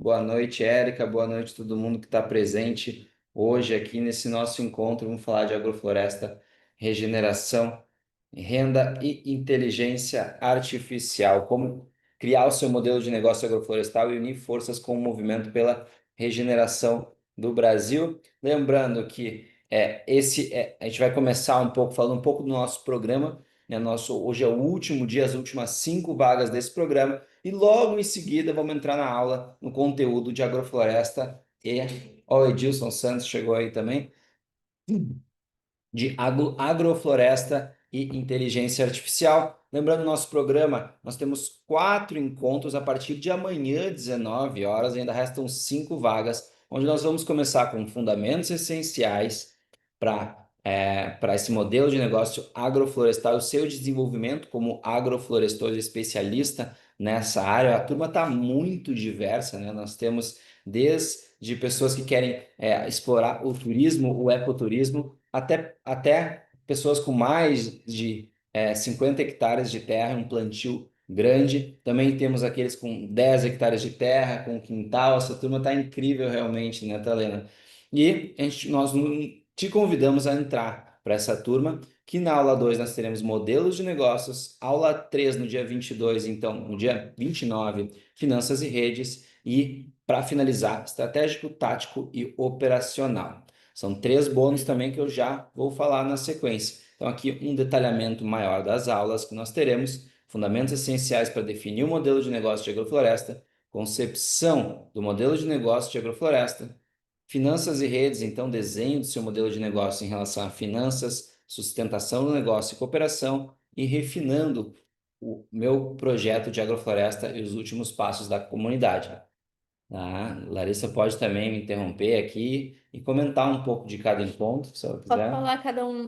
Boa noite, Érica. Boa noite, todo mundo que está presente hoje aqui nesse nosso encontro. Vamos falar de agrofloresta, regeneração, renda e inteligência artificial. Como criar o seu modelo de negócio agroflorestal e unir forças com o movimento pela regeneração do Brasil. Lembrando que a gente vai começar um pouco falando um pouco do nosso programa. Né? Hoje é o último dia, as últimas 5 vagas desse programa. E logo em seguida vamos entrar na aula, no conteúdo de agrofloresta e... Ó, o Edilson Santos chegou aí também, de agrofloresta e inteligência artificial. Lembrando, nosso programa, nós temos 4 encontros a partir de amanhã, 19 horas, ainda restam 5 vagas, onde nós vamos começar com fundamentos essenciais para esse modelo de negócio agroflorestal, o seu desenvolvimento como agroflorestor especialista nessa área. A turma está muito diversa, né? Nós temos desde pessoas que querem explorar o turismo, o ecoturismo, até pessoas com mais de 50 hectares de terra, um plantio grande. Também temos aqueles com 10 hectares de terra, com quintal. Essa turma está incrível realmente, né, Thalena? E nós te convidamos a entrar para essa turma, que na aula 2 nós teremos modelos de negócios, aula 3 no dia 22, então no dia 29, finanças e redes, e para finalizar, estratégico, tático e operacional. São 3 bônus também que eu já vou falar na sequência. Então, aqui um detalhamento maior das aulas que nós teremos, fundamentos essenciais para definir o modelo de negócio de agrofloresta, concepção do modelo de negócio de agrofloresta, finanças e redes, então desenho do seu modelo de negócio em relação a finanças, sustentação do negócio e cooperação, e refinando o meu projeto de agrofloresta e os últimos passos da comunidade. Larissa pode também me interromper aqui e comentar um pouco de cada encontro, se ela Pode quiser. falar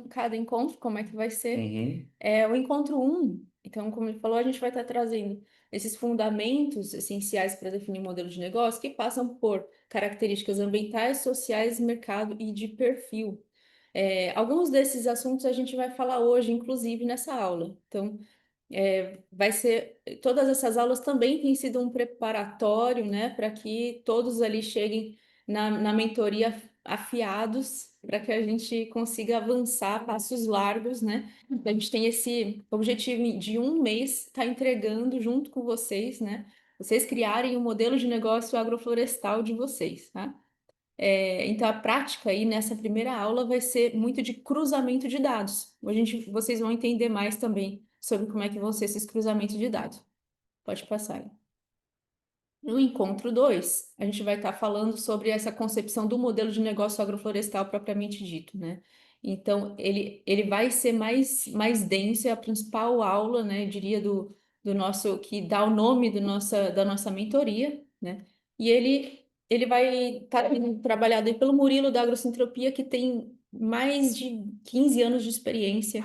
cada encontro, como é que vai ser? Uhum. O encontro um, então, como ele falou, a gente vai estar trazendo esses fundamentos essenciais para definir o modelo de negócio que passam por características ambientais, sociais, mercado e de perfil. Alguns desses assuntos a gente vai falar hoje, inclusive, nessa aula. Então, vai ser, todas essas aulas também têm sido um preparatório, né, para que todos ali cheguem na mentoria afiados, para que a gente consiga avançar passos largos, né? A gente tem esse objetivo de um mês estar entregando junto com vocês, né? Vocês criarem o modelo de negócio agroflorestal de vocês, tá? Então, a prática aí nessa primeira aula vai ser muito de cruzamento de dados. Vocês vão entender mais também sobre como é que vão ser esses cruzamentos de dados. Pode passar. No encontro 2, a gente vai estar falando sobre essa concepção do modelo de negócio agroflorestal propriamente dito, né? Então, ele vai ser mais denso, é a principal aula, né, eu diria, do nosso, que dá o nome da nossa mentoria, né? E ele vai estar sendo trabalhado aí pelo Murilo da Agrocentropia, que tem mais de 15 anos de experiência,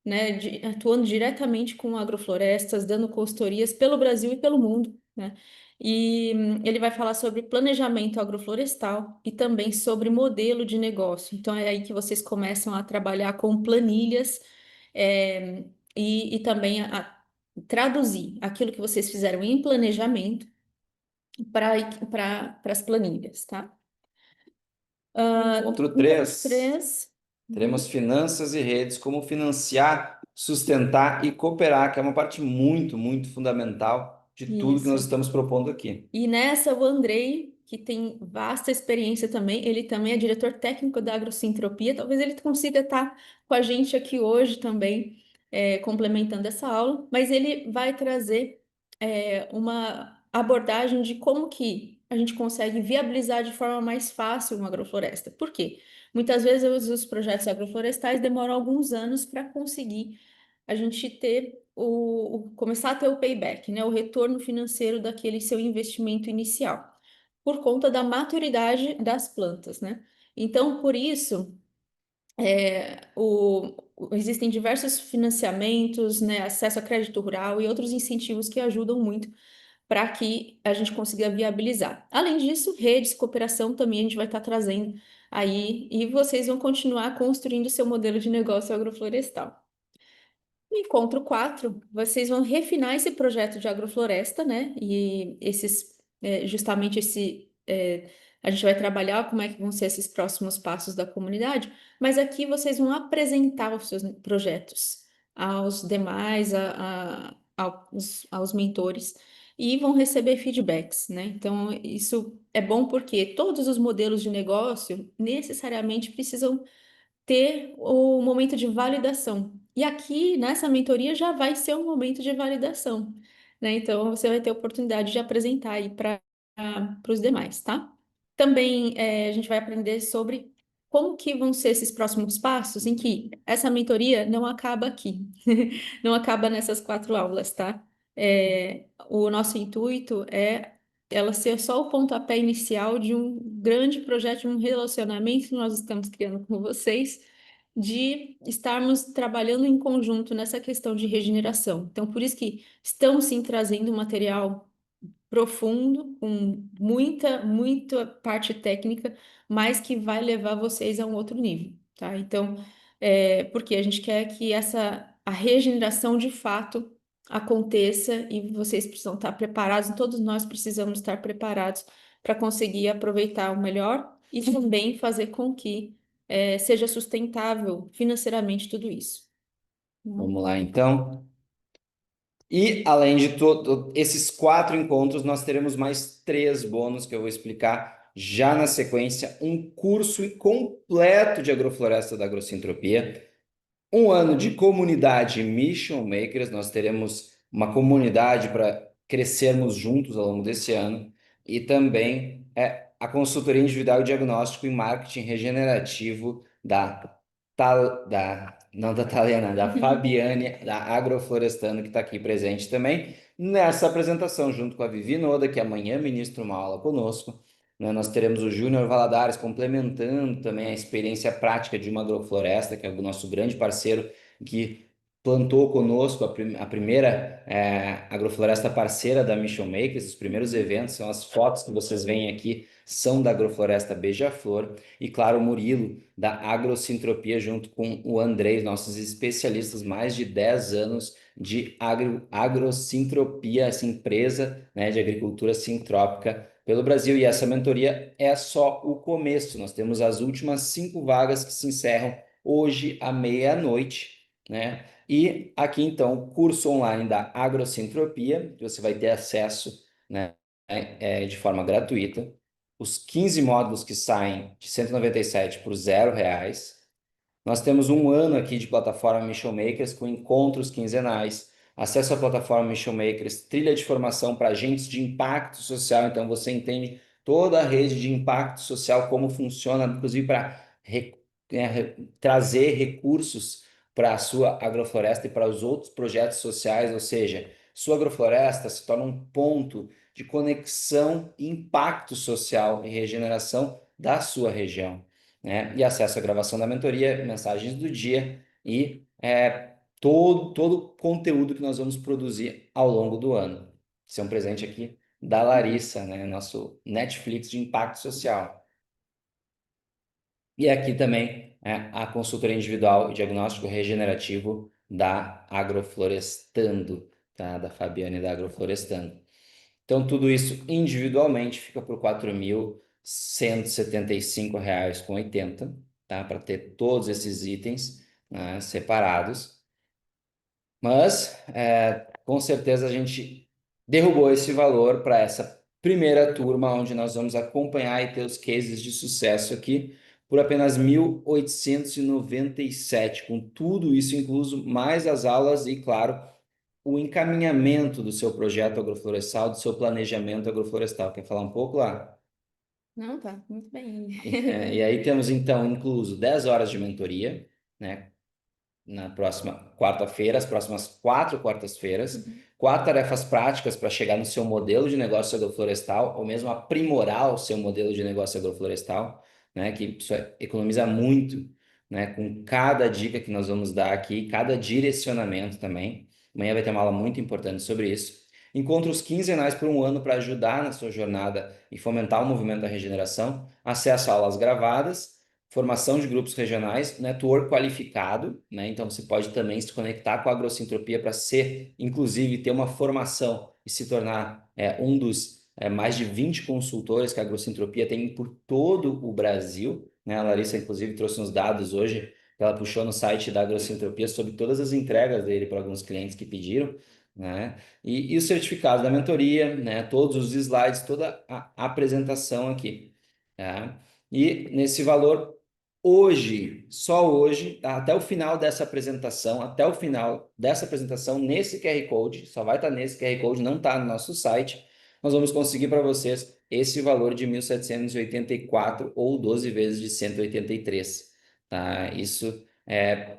né, atuando diretamente com agroflorestas, dando consultorias pelo Brasil e pelo mundo, né? E ele vai falar sobre planejamento agroflorestal e também sobre modelo de negócio. Então, é aí que vocês começam a trabalhar com planilhas, é, e também a traduzir aquilo que vocês fizeram em planejamento para as planilhas, tá? Encontro Encontro 3, 3. teremos finanças e redes, como financiar, sustentar e cooperar, que é uma parte muito, muito fundamental de tudo que nós Isso. estamos propondo aqui. E nessa, o Andrei, que tem vasta experiência também, ele também é diretor técnico da Agrocentropia, talvez ele consiga estar com a gente aqui hoje também, complementando essa aula, mas ele vai trazer uma abordagem de como que a gente consegue viabilizar de forma mais fácil uma agrofloresta. Por quê? Muitas vezes os projetos agroflorestais demoram alguns anos para conseguir a gente ter começar a ter o payback, né, o retorno financeiro daquele seu investimento inicial, por conta da maturidade das plantas, né? Então, por isso, existem diversos financiamentos, né, acesso a crédito rural e outros incentivos que ajudam muito para que a gente consiga viabilizar. Além disso, redes, cooperação também a gente vai estar trazendo aí, e vocês vão continuar construindo seu modelo de negócio agroflorestal. No encontro 4, vocês vão refinar esse projeto de agrofloresta, né? E esses justamente a gente vai trabalhar como é que vão ser esses próximos passos da comunidade, mas aqui vocês vão apresentar os seus projetos aos demais, aos mentores, e vão receber feedbacks, né? Então, isso é bom porque todos os modelos de negócio necessariamente precisam ter o momento de validação. E aqui, nessa mentoria, já vai ser um momento de validação, né? Então, você vai ter a oportunidade de apresentar aí para os demais, tá? Também a gente vai aprender sobre como que vão ser esses próximos passos, em que essa mentoria não acaba aqui, não acaba nessas 4 aulas, tá? O nosso intuito é ela ser só o pontapé inicial de um grande projeto, de um relacionamento que nós estamos criando com vocês, de estarmos trabalhando em conjunto nessa questão de regeneração. Então, por isso que estamos sim trazendo material profundo, com muita parte técnica, mas que vai levar vocês a um outro nível, tá? Então, porque a gente quer que a regeneração de fato aconteça e vocês precisam estar preparados, todos nós precisamos estar preparados para conseguir aproveitar o melhor e também fazer com que seja sustentável financeiramente tudo isso. Vamos lá, então. E além de esses 4 encontros, nós teremos mais 3 bônus que eu vou explicar já na sequência. Um curso completo de agrofloresta da Agrocentropia, um ano de comunidade Mission Makers. Nós teremos uma comunidade para crescermos juntos ao longo desse ano. E também a consultoria individual e diagnóstico em marketing regenerativo não da Taliana, da Fabiane, da Agroflorestano, que está aqui presente também nessa apresentação, junto com a Vivi Noda, que amanhã ministra uma aula conosco. Né? Nós teremos o Júnior Valadares complementando também a experiência prática de uma agrofloresta, que é o nosso grande parceiro, que plantou conosco a primeira agrofloresta parceira da Mission Makers. Os primeiros eventos, são as fotos que vocês veem aqui, são da agrofloresta Beija-Flor. E claro, o Murilo, da Agrocentropia, junto com o Andrei, nossos especialistas, mais de 10 anos de agrocentropia, essa empresa, né, de agricultura sintrópica pelo Brasil. E essa mentoria é só o começo. Nós temos as últimas 5 vagas que se encerram hoje à meia-noite, né? E aqui, então, curso online da Agrocentropia, que você vai ter acesso, né, de forma gratuita. Os 15 módulos que saem de 197 por R$ 0. Nós temos um ano aqui de plataforma Mission Makers com encontros quinzenais, acesso à plataforma Mission Makers, trilha de formação para agentes de impacto social. Então você entende toda a rede de impacto social, como funciona, inclusive para trazer recursos para a sua agrofloresta e para os outros projetos sociais. Ou seja, sua agrofloresta se torna um ponto de conexão, impacto social e regeneração da sua região, né? E acesso à gravação da mentoria, mensagens do dia e todo o conteúdo que nós vamos produzir ao longo do ano. Esse é um presente aqui da Larissa, né? Nosso Netflix de impacto social. E aqui também a consultoria individual e diagnóstico regenerativo da Agroflorestando, tá? Da Fabiane da Agroflorestando. Então, tudo isso individualmente fica por R$ 4.175,80, tá? Para ter todos esses itens, né, separados. Mas, com certeza, a gente derrubou esse valor para essa primeira turma, onde nós vamos acompanhar e ter os cases de sucesso aqui, por apenas R$ 1.897, com tudo isso incluso, mais as aulas e, claro, o encaminhamento do seu projeto agroflorestal, do seu planejamento agroflorestal. Quer falar um pouco lá? Não, tá, muito bem. E aí temos, então, incluso 10 horas de mentoria, né? Na próxima quarta-feira, as próximas 4 quartas-feiras, 4 tarefas práticas para chegar no seu modelo de negócio agroflorestal, ou mesmo aprimorar o seu modelo de negócio agroflorestal, né? Que isso economiza muito, né? Com cada dica que nós vamos dar aqui, cada direcionamento também. Amanhã vai ter uma aula muito importante sobre isso. Encontros quinzenais por um ano para ajudar na sua jornada e fomentar o movimento da regeneração. Acesso a aulas gravadas, formação de grupos regionais, network qualificado, né? Então você pode também se conectar com a Agrocentropia para ser, inclusive, ter uma formação e se tornar um dos mais de 20 consultores que a Agrocentropia tem por todo o Brasil, né? A Larissa, inclusive, trouxe uns dados hoje que ela puxou no site da Agrocentropia sobre todas as entregas dele para alguns clientes que pediram, né? E o certificado da mentoria, né? Todos os slides, toda a apresentação aqui, tá? E nesse valor, hoje, só hoje, tá? Até o final dessa apresentação, nesse QR Code, só vai estar nesse QR Code, não está no nosso site, nós vamos conseguir para vocês esse valor de 1.784 ou 12 vezes de 183, tá? Isso é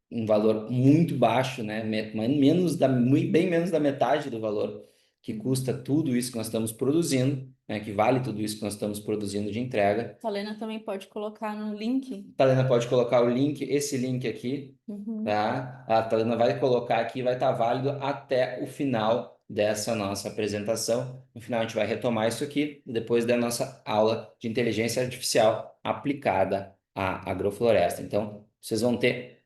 um valor muito baixo, né? Bem menos da metade do valor que custa tudo isso que nós estamos produzindo, né? Que vale tudo isso que nós estamos produzindo de entrega. A Helena também pode colocar no link. Talena pode colocar o link, esse link aqui, Uhum. tá? A Talena vai colocar aqui, vai estar válido até o final dessa nossa apresentação. No final, a gente vai retomar isso aqui, depois da nossa aula de inteligência artificial aplicada à agrofloresta. Então, vocês vão ter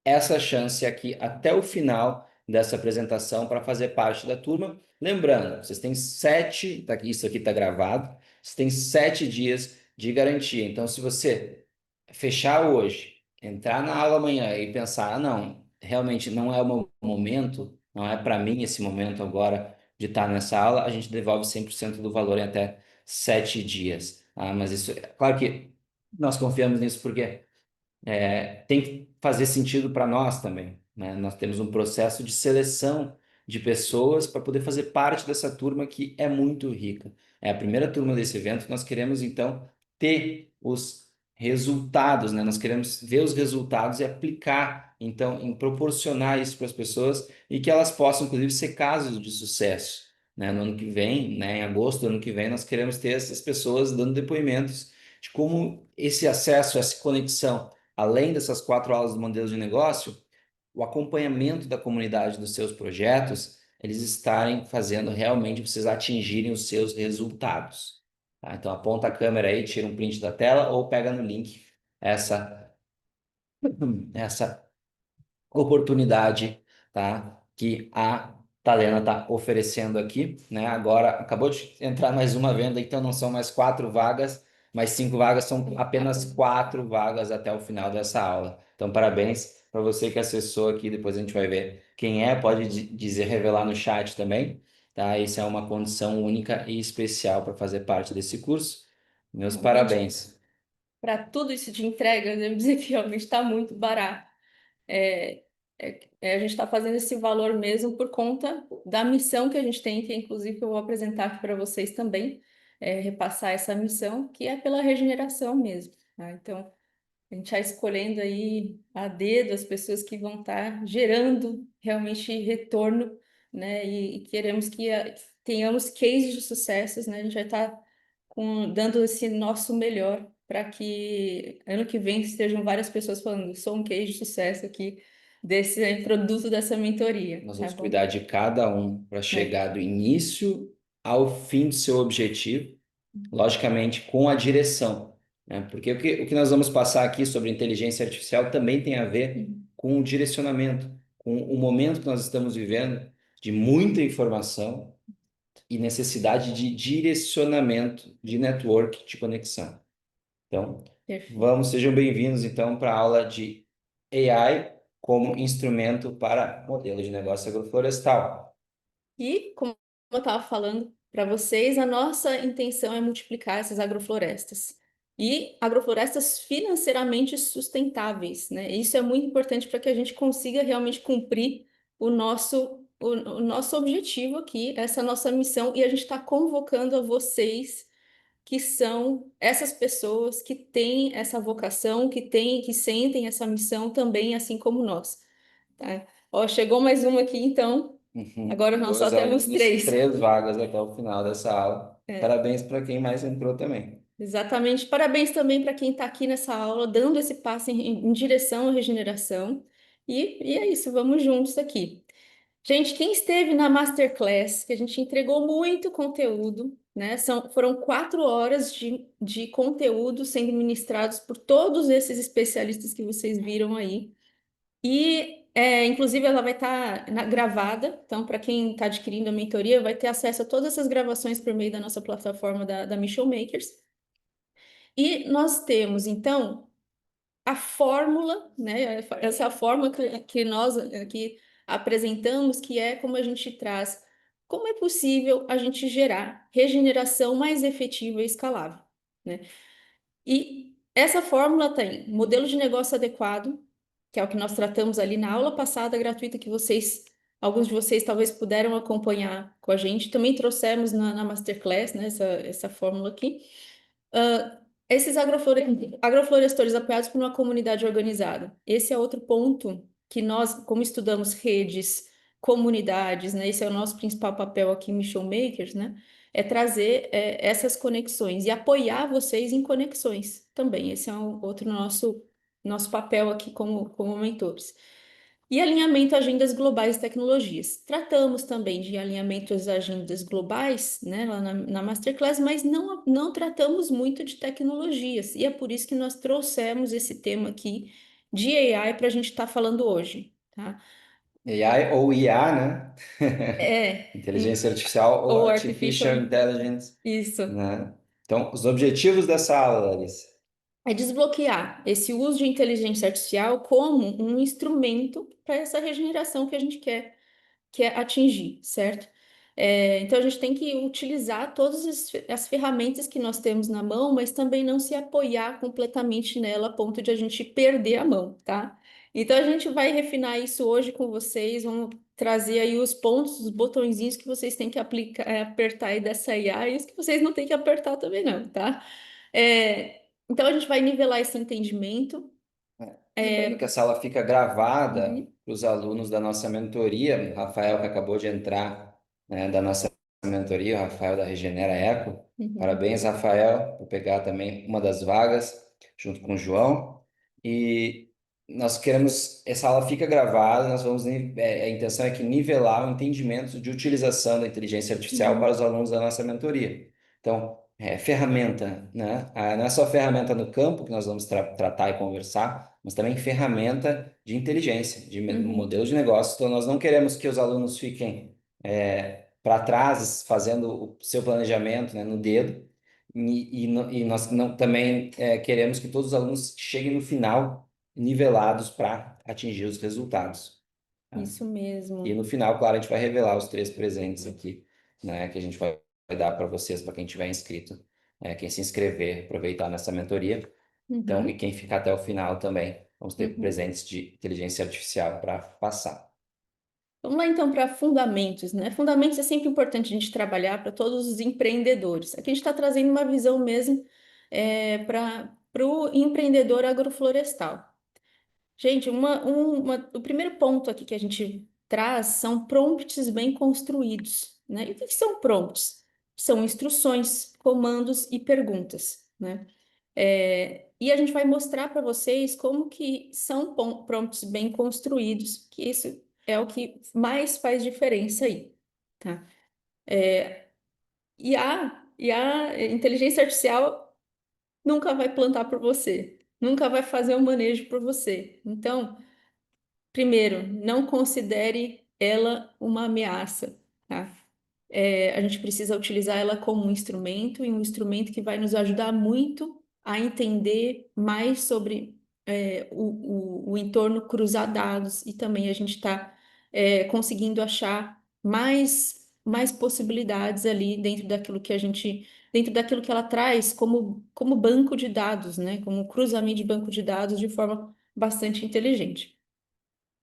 essa chance aqui até o final dessa apresentação para fazer parte da turma. Lembrando, vocês têm isso aqui está gravado, vocês têm 7 dias de garantia. Então, se você fechar hoje, entrar na aula amanhã e pensar, ah, não, realmente não é o meu momento, não é para mim esse momento agora de estar nessa aula, a gente devolve 100% do valor em até 7 dias. Ah, mas isso, claro que nós confiamos nisso porque tem que fazer sentido para nós também, né? Nós temos um processo de seleção de pessoas para poder fazer parte dessa turma que é muito rica. É a primeira turma desse evento, nós queremos então ter os resultados, né? Nós queremos ver os resultados e aplicar, então, em proporcionar isso para as pessoas e que elas possam, inclusive, ser casos de sucesso. Né? No ano que vem, né, em agosto do ano que vem, nós queremos ter essas pessoas dando depoimentos de como esse acesso, essa conexão além dessas 4 aulas do modelo de negócio, o acompanhamento da comunidade dos seus projetos, eles estarem fazendo realmente vocês atingirem os seus resultados. Tá? Então aponta a câmera aí, tira um print da tela ou pega no link essa, essa oportunidade, tá? Que a Talena está oferecendo aqui, né? Agora acabou de entrar mais uma venda, então não são mais 4 vagas, mas 5 vagas, são apenas 4 vagas até o final dessa aula. Então, parabéns para você que acessou aqui, depois a gente vai ver quem é, pode dizer, revelar no chat também, tá? Isso é uma condição única e especial para fazer parte desse curso. Meus Realmente, parabéns. para tudo isso de entrega, eu devo dizer que realmente está muito barato. É, a gente está fazendo esse valor mesmo por conta da missão que a gente tem, que inclusive eu vou apresentar aqui para vocês também, repassar essa missão, que é pela regeneração mesmo, tá? Então, a gente está escolhendo aí a dedo as pessoas que vão estar gerando realmente retorno, né? E queremos que tenhamos cases de sucessos, né? A gente vai estar dando esse nosso melhor para que ano que vem estejam várias pessoas falando, sou um case de sucesso aqui desse produto dessa mentoria, Nós tá vamos bom? cuidar de cada um para É. chegar do início ao fim do seu objetivo, logicamente com a direção, né? Porque o que nós vamos passar aqui sobre inteligência artificial também tem a ver Uhum. com o direcionamento, com o momento que nós estamos vivendo de muita informação e necessidade de direcionamento de network, de conexão. Então, Perfeito. sejam bem-vindos então para a aula de AI como instrumento para modelo de negócio agroflorestal. E, como eu estava falando para vocês, a nossa intenção é multiplicar essas agroflorestas. E agroflorestas financeiramente sustentáveis, né? Isso é muito importante para que a gente consiga realmente cumprir o nosso objetivo aqui, essa nossa missão, e a gente está convocando a vocês que são essas pessoas que têm essa vocação, que sentem essa missão também, assim como nós, tá? Ó, chegou mais uma aqui, então. Uhum. Agora nós só Duas temos alunos, três. 3 vagas até o final dessa aula. É, Parabéns para quem mais entrou também. exatamente. Parabéns também para quem está aqui nessa aula, dando esse passo em direção à regeneração. E é isso, vamos juntos aqui. Gente, quem esteve na Masterclass, que a gente entregou muito conteúdo, né? Foram 4 horas de conteúdo sendo ministrados por todos esses especialistas que vocês viram aí. E Inclusive ela vai estar gravada, então para quem está adquirindo a mentoria vai ter acesso a todas essas gravações por meio da nossa plataforma da Mission Makers. E nós temos, então, a fórmula, né? Essa é a fórmula que nós aqui apresentamos, que é como a gente traz, como é possível a gente gerar regeneração mais efetiva e escalável, né? E essa fórmula tem modelo de negócio adequado, que é o que nós tratamos ali na aula passada gratuita que alguns de vocês talvez puderam acompanhar com a gente. Também trouxemos na Masterclass, né, essa fórmula aqui. Esses agroflorestores apoiados por uma comunidade organizada. Esse é outro ponto que nós, como estudamos redes, comunidades, né, esse é o nosso principal papel aqui em Mission Makers, né, é trazer essas conexões e apoiar vocês em conexões também. Esse é um outro nosso papel aqui como mentores. E alinhamento a agendas globais e tecnologias. Tratamos também de alinhamento às agendas globais, né, lá na Masterclass, mas não tratamos muito de tecnologias. E é por isso que nós trouxemos esse tema aqui de AI para a gente estar falando hoje, tá? AI ou IA, né? É, Inteligência artificial ou ou artificial artificial, intelligence, isso. né? Então, os objetivos dessa aula, Larissa. É desbloquear esse uso de inteligência artificial como um instrumento para essa regeneração que a gente quer atingir, certo? Então a gente tem que utilizar todas as ferramentas que nós temos na mão, mas também não se apoiar completamente nela a ponto de a gente perder a mão, tá? Então a gente vai refinar isso hoje com vocês, vamos trazer aí os pontos, os botõezinhos que vocês têm que aplicar, apertar aí dessa IA e os que vocês não têm que apertar também não, tá? Então a gente vai nivelar esse entendimento. Lembrando que essa aula fica gravada Uhum, para os alunos da nossa mentoria, o Rafael que acabou de entrar, né, da nossa mentoria, o Rafael da Regenera Eco. uhum, Parabéns, Rafael, por pegar também uma das vagas, junto com o João. E nós queremos, essa aula fica gravada, nós vamos, a intenção é que nivelar o entendimento de utilização da inteligência artificial para uhum, os alunos da nossa mentoria. Então, ferramenta, né? Não é só ferramenta no campo que nós vamos tratar e conversar, mas também ferramenta de inteligência, de uhum. modelo de negócio. Então, nós não queremos que os alunos fiquem para trás fazendo o seu planejamento, né, no dedo, e nós não, também queremos que todos os alunos cheguem no final nivelados para atingir os resultados. Tá? Isso E mesmo. no final, claro, a gente vai revelar os três presentes aqui, né, que a gente vai dar para vocês, para quem tiver inscrito, quem se inscrever, aproveitar nessa mentoria. Então, e Uhum, quem ficar até o final também, vamos ter uhum. presentes de inteligência artificial para passar. Vamos lá então para fundamentos, né? Fundamentos é sempre importante a gente trabalhar para todos os empreendedores. Aqui a gente está trazendo uma visão mesmo para o empreendedor agroflorestal. Gente, o primeiro ponto aqui que a gente traz são prompts bem construídos, né? E o que que são prompts? São instruções, comandos e perguntas, né? E a gente vai mostrar para vocês como que são prompts bem construídos, que isso é o que mais faz diferença aí, tá? E a inteligência artificial nunca vai plantar por você, nunca vai fazer o manejo por você. Então, primeiro, não considere ela uma ameaça, tá? A gente precisa utilizar ela como um instrumento e um instrumento que vai nos ajudar muito a entender mais sobre o entorno, cruzar dados e também a gente está conseguindo achar mais possibilidades ali dentro daquilo que ela traz como banco de dados, né? Como cruzamento de banco de dados de forma bastante inteligente.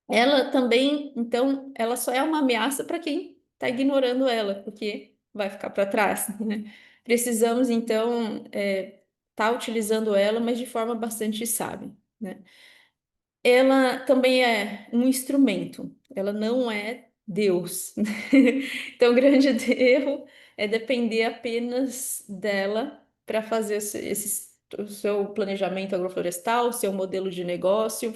Ela também, então, ela só é uma ameaça para quem está ignorando ela, porque vai ficar para trás, né? Precisamos, então, estar utilizando ela, mas de forma bastante sábia, né? Ela também é um instrumento, ela não é Deus. Então, o grande erro é depender apenas dela para fazer o seu planejamento agroflorestal, o seu modelo de negócio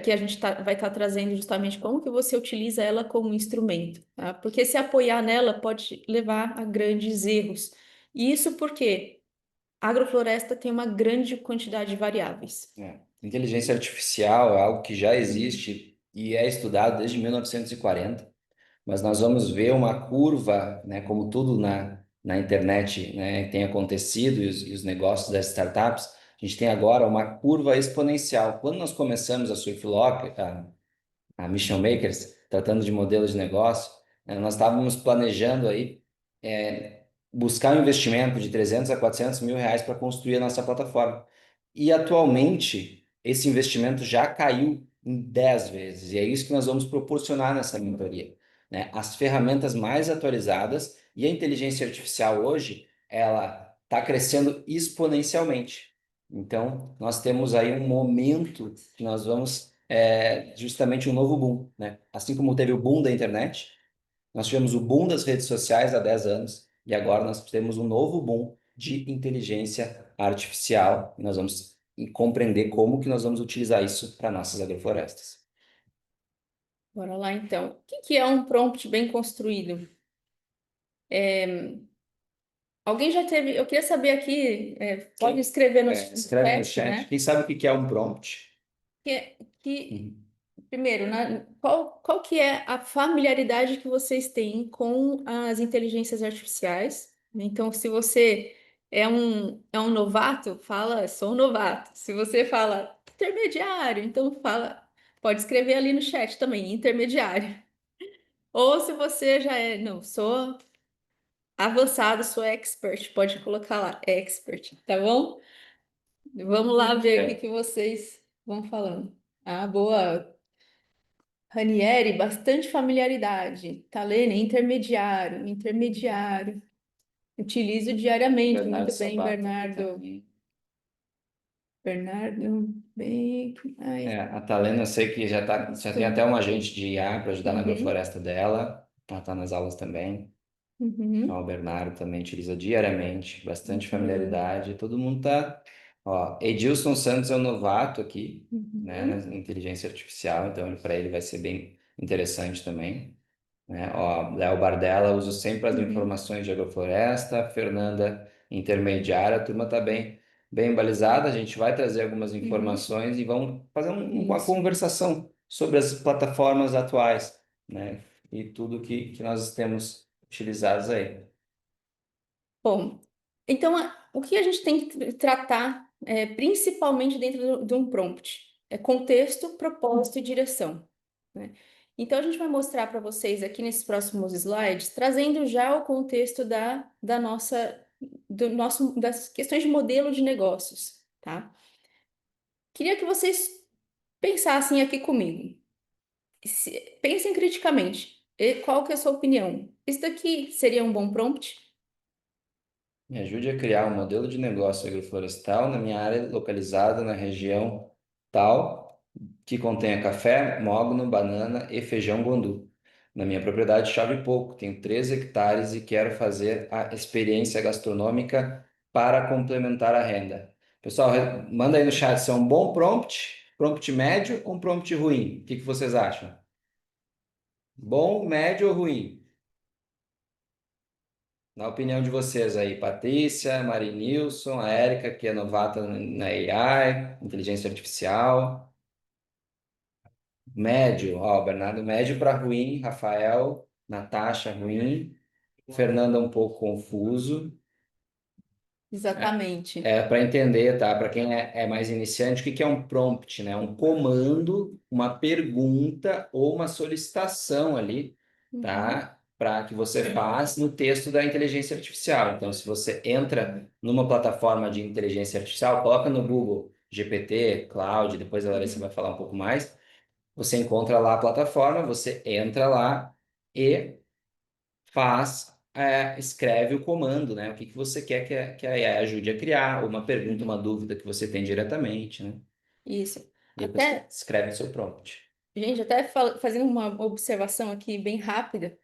que a gente vai estar trazendo justamente como que você utiliza ela como instrumento, tá? Porque se apoiar nela pode levar a grandes erros. E isso porque a agrofloresta tem uma grande quantidade de variáveis. Inteligência artificial é algo que já Uhum. existe, e é estudado desde 1940, mas nós vamos ver uma curva, né, como tudo na internet, né, tem acontecido e os negócios das startups, a gente tem agora uma curva exponencial. Quando nós começamos a Surflock, a Mission Makers, tratando de modelos de negócio, nós estávamos planejando aí buscar um investimento de 300 a 400 mil reais para construir a nossa plataforma. E atualmente, esse investimento já caiu em 10 vezes, e é isso que nós vamos proporcionar nessa mentoria, né? As ferramentas mais atualizadas e a inteligência artificial hoje, ela está crescendo exponencialmente. Então, nós temos aí um momento que nós vamos justamente um novo boom, né? Assim como teve o boom da internet, nós tivemos o boom das redes sociais há 10 anos e agora nós temos um novo boom de inteligência artificial e nós vamos compreender como que nós vamos utilizar isso para nossas agroflorestas. Bora lá, então. O que que é um prompt bem construído? Alguém já teve. Eu queria saber aqui, pode escrever no Escreve no chat, chat. né? Quem sabe o que que é um prompt? Que Uhum. primeiro, qual que é a familiaridade que vocês têm com as inteligências artificiais? Então, se você é um novato, fala, sou um novato. Se você fala intermediário, então fala, pode escrever ali no chat também, intermediário. Ou se você já é, não, sou avançado, sou expert, pode colocar lá, expert, tá bom? Vamos lá ver o que É, que vocês vão falando. Ah, boa. Ranieri, bastante familiaridade. Talene, intermediário, intermediário. Utilizo diariamente. Bernardo Muito bem, Sabato aqui Bernardo. também. Bernardo, bem. Ai, A Talena eu sei que já tem até estou. uma agente de IA para ajudar na Uhum, agrofloresta dela. Ela está nas aulas também. Ó, o uhum, Bernardo também utiliza diariamente, bastante uhum, familiaridade. Todo mundo tá. Ó, Edilson Santos é um novato aqui, né, na uhum, inteligência artificial, então para ele vai ser bem interessante também, né? Ó, Léo Bardella, uso sempre as uhum. informações de agrofloresta. Fernanda, intermediária, a turma tá bem balizada. A gente vai trazer algumas Uhum. informações e vamos fazer uma Isso. conversação sobre as plataformas atuais, né? E tudo que nós temos utilizados aí. Bom, então o que a gente tem que tratar, principalmente dentro de um prompt? É contexto, propósito e direção, né? Então a gente vai mostrar para vocês aqui nesses próximos slides, trazendo já o contexto da nossa, das questões de modelo de negócios, tá? Queria que vocês pensassem aqui comigo. Pensem criticamente. E qual que é a sua opinião? Isso daqui seria um bom prompt? Me ajude a criar um modelo de negócio agroflorestal na minha área localizada na região tal, que contenha café, mogno, banana e feijão gondu. Na minha propriedade chove pouco, tenho 3 hectares e quero fazer a experiência gastronômica para complementar a renda. Pessoal, manda aí no chat se é um bom prompt, prompt médio ou um prompt ruim. O que que vocês acham? Bom, médio ou ruim? Na opinião de vocês aí, Patrícia, Marinilson, a Érica, que é novata na AI, inteligência artificial. Médio, ó, Bernardo, médio para ruim, Rafael, Natasha, ruim, Fernanda, um pouco confuso. Exatamente. É para entender, tá? Para quem é mais iniciante, o que que é um prompt, né? Um comando, uma pergunta ou uma solicitação ali, Uhum. tá? Para que você faça no texto da inteligência artificial. Então, se você entra numa plataforma de inteligência artificial, coloca no Google GPT, Cloud, depois a Larissa vai falar um pouco mais. Você encontra lá a plataforma, você entra lá e escreve o comando, né? O que que você quer que a AI ajude a criar, ou uma pergunta, uma dúvida que você tem diretamente, né? Isso. E depois você Até, escreve o seu prompt. gente, até fazendo uma observação aqui bem rápida.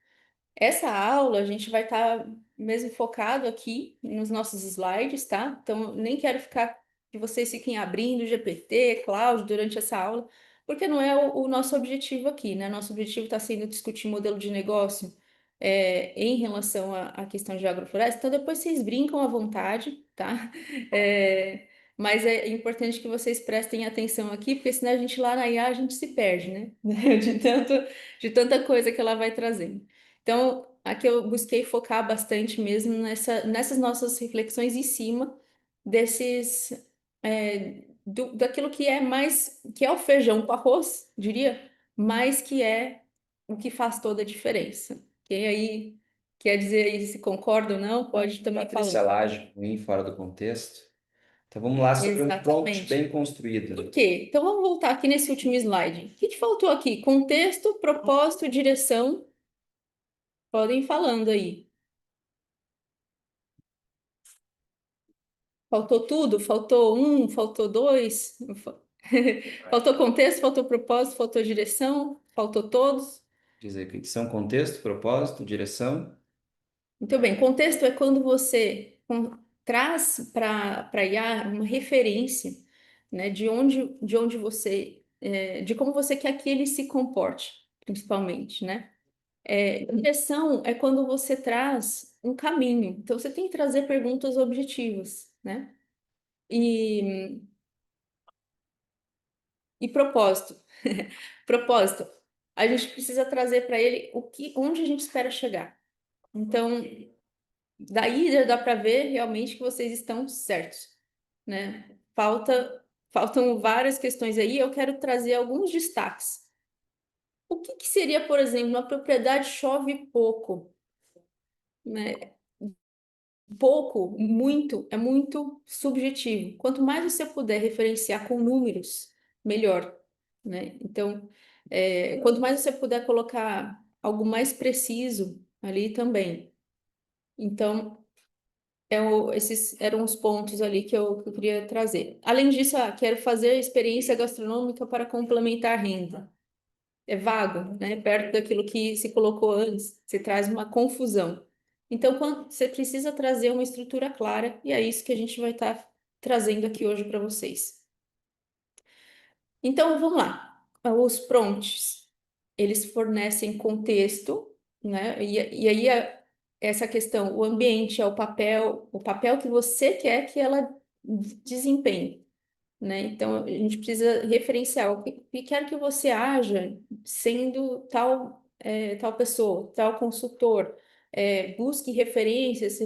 Essa aula a gente vai estar mesmo focado aqui nos nossos slides, tá? Então, nem quero ficar que vocês fiquem abrindo GPT, Cloud durante essa aula, porque não é o nosso objetivo aqui, né? Nosso objetivo está sendo discutir modelo de negócio em relação à questão de agrofloresta. Então, depois vocês brincam à vontade, tá? É, Mas é importante que vocês prestem atenção aqui, porque senão a gente lá na IA a gente se perde, né? De tanta coisa que ela vai trazendo. Então, aqui eu busquei focar bastante mesmo nessas nossas reflexões em cima desses daquilo que é mais que é o feijão com arroz, diria, mas que é o que faz toda a diferença. Quem aí quer dizer aí se concorda ou não, pode também Patrícia falar. Laje, ruim, fora do contexto. Então vamos lá sobre um prompt Exatamente. bem construído. Por quê? Então vamos voltar aqui nesse último slide. O que que faltou aqui? Contexto, propósito, direção. Podem ir falando aí. Faltou tudo? Faltou um? Faltou dois? Faltou contexto, faltou propósito, faltou direção, faltou todos. Diz aí, que são contexto, propósito, direção. Muito bem. Contexto é quando você traz para IA uma referência, né, de onde você, de como você quer que ele se comporte, principalmente, né? Direção é quando você traz um caminho. Então, você tem que trazer perguntas objetivas, né? E, e propósito. Propósito. A gente precisa trazer para ele onde a gente espera chegar. Então, daí já dá para ver realmente que vocês estão certos, né? Faltam várias questões aí. Eu quero trazer alguns destaques. O que que seria, por exemplo, uma propriedade chove pouco, né? Pouco, muito, é muito subjetivo. Quanto mais você puder referenciar com números, melhor, né? Então, quanto mais você puder colocar algo mais preciso ali também. Então, esses eram os pontos ali que eu queria trazer. Além disso, quero fazer experiência gastronômica para complementar a renda. É vago, né? Perto daquilo que se colocou antes, se traz uma confusão. Então, quando você precisa trazer uma estrutura clara, e é isso que a gente vai estar trazendo aqui hoje para vocês. Então, vamos lá. Os prompts, eles fornecem contexto, né? E aí essa questão, o ambiente é o papel que você quer que ela desempenhe, né? Então, a gente precisa referenciar o que quer que você haja sendo tal pessoa, tal consultor. Busque referências,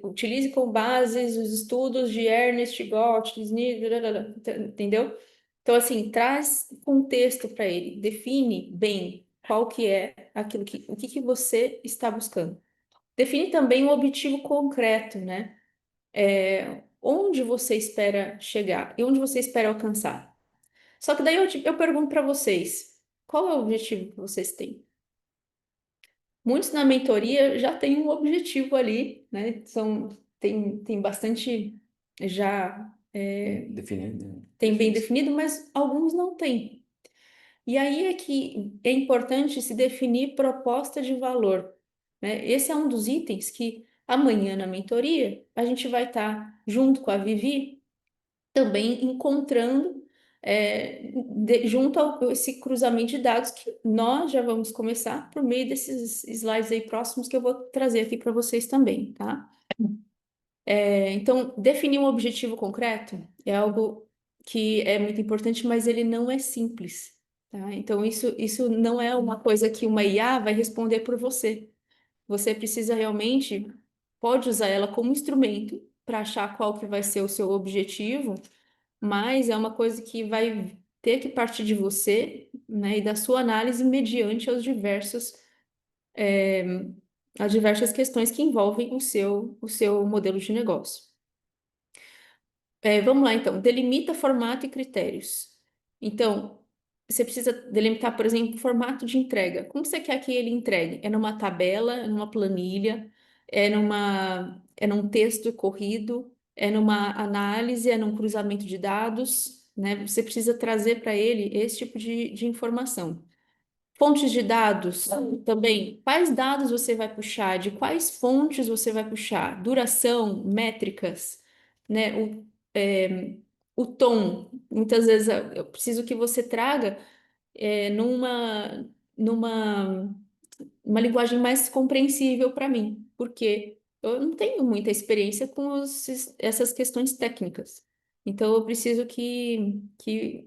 utilize como bases os estudos de Ernest Gott, entendeu? Então, assim, traz contexto para ele, define bem qual que é o que que você está buscando. Define também o objetivo concreto, né? Onde você espera chegar e onde você espera alcançar. Só que daí eu pergunto para vocês, qual é o objetivo que vocês têm? Muitos na mentoria já têm um objetivo ali, né? Tem bastante já Definido. tem bem definido, mas alguns não têm. E aí é que é importante se definir proposta de valor, né? Esse é um dos itens que amanhã na mentoria a gente vai estar junto com a Vivi também encontrando junto a esse cruzamento de dados que nós já vamos começar por meio desses slides aí próximos que eu vou trazer aqui para vocês também, tá? Então, definir um objetivo concreto é algo que é muito importante, mas ele não é simples, tá? Então, isso não é uma coisa que uma IA vai responder por você. Você precisa realmente, pode usar ela como instrumento para achar qual que vai ser o seu objetivo, mas é uma coisa que vai ter que partir de você, né, e da sua análise mediante as diversas questões que envolvem o seu modelo de negócio. Vamos lá, então. Delimita formato e critérios. Então, você precisa delimitar, por exemplo, formato de entrega. Como você quer que ele entregue? É numa tabela, é numa planilha, é num texto corrido, é numa análise, é num cruzamento de dados, né? Você precisa trazer para ele esse tipo de informação. Fontes de dados também. Quais dados você vai puxar? De quais fontes você vai puxar? Duração, métricas, né? O tom. Muitas vezes eu preciso que você traga numa uma linguagem mais compreensível para mim. Por quê? eu não tenho muita experiência com essas questões técnicas. Então, eu preciso que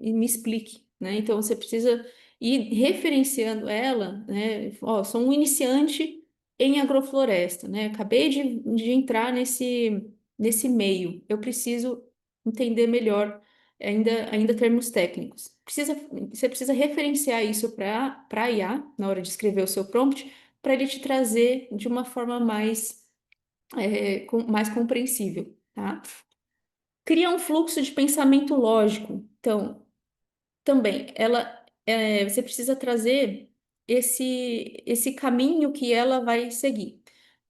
me explique, né? Então, você precisa ir referenciando ela, né? Ó, sou um iniciante em agrofloresta, né? Acabei de entrar nesse meio. Eu preciso entender melhor ainda termos técnicos. Você precisa referenciar isso para a IA na hora de escrever o seu prompt, para ele te trazer de uma forma mais compreensível, tá? Cria um fluxo de pensamento lógico. Então, também, você precisa trazer esse caminho que ela vai seguir.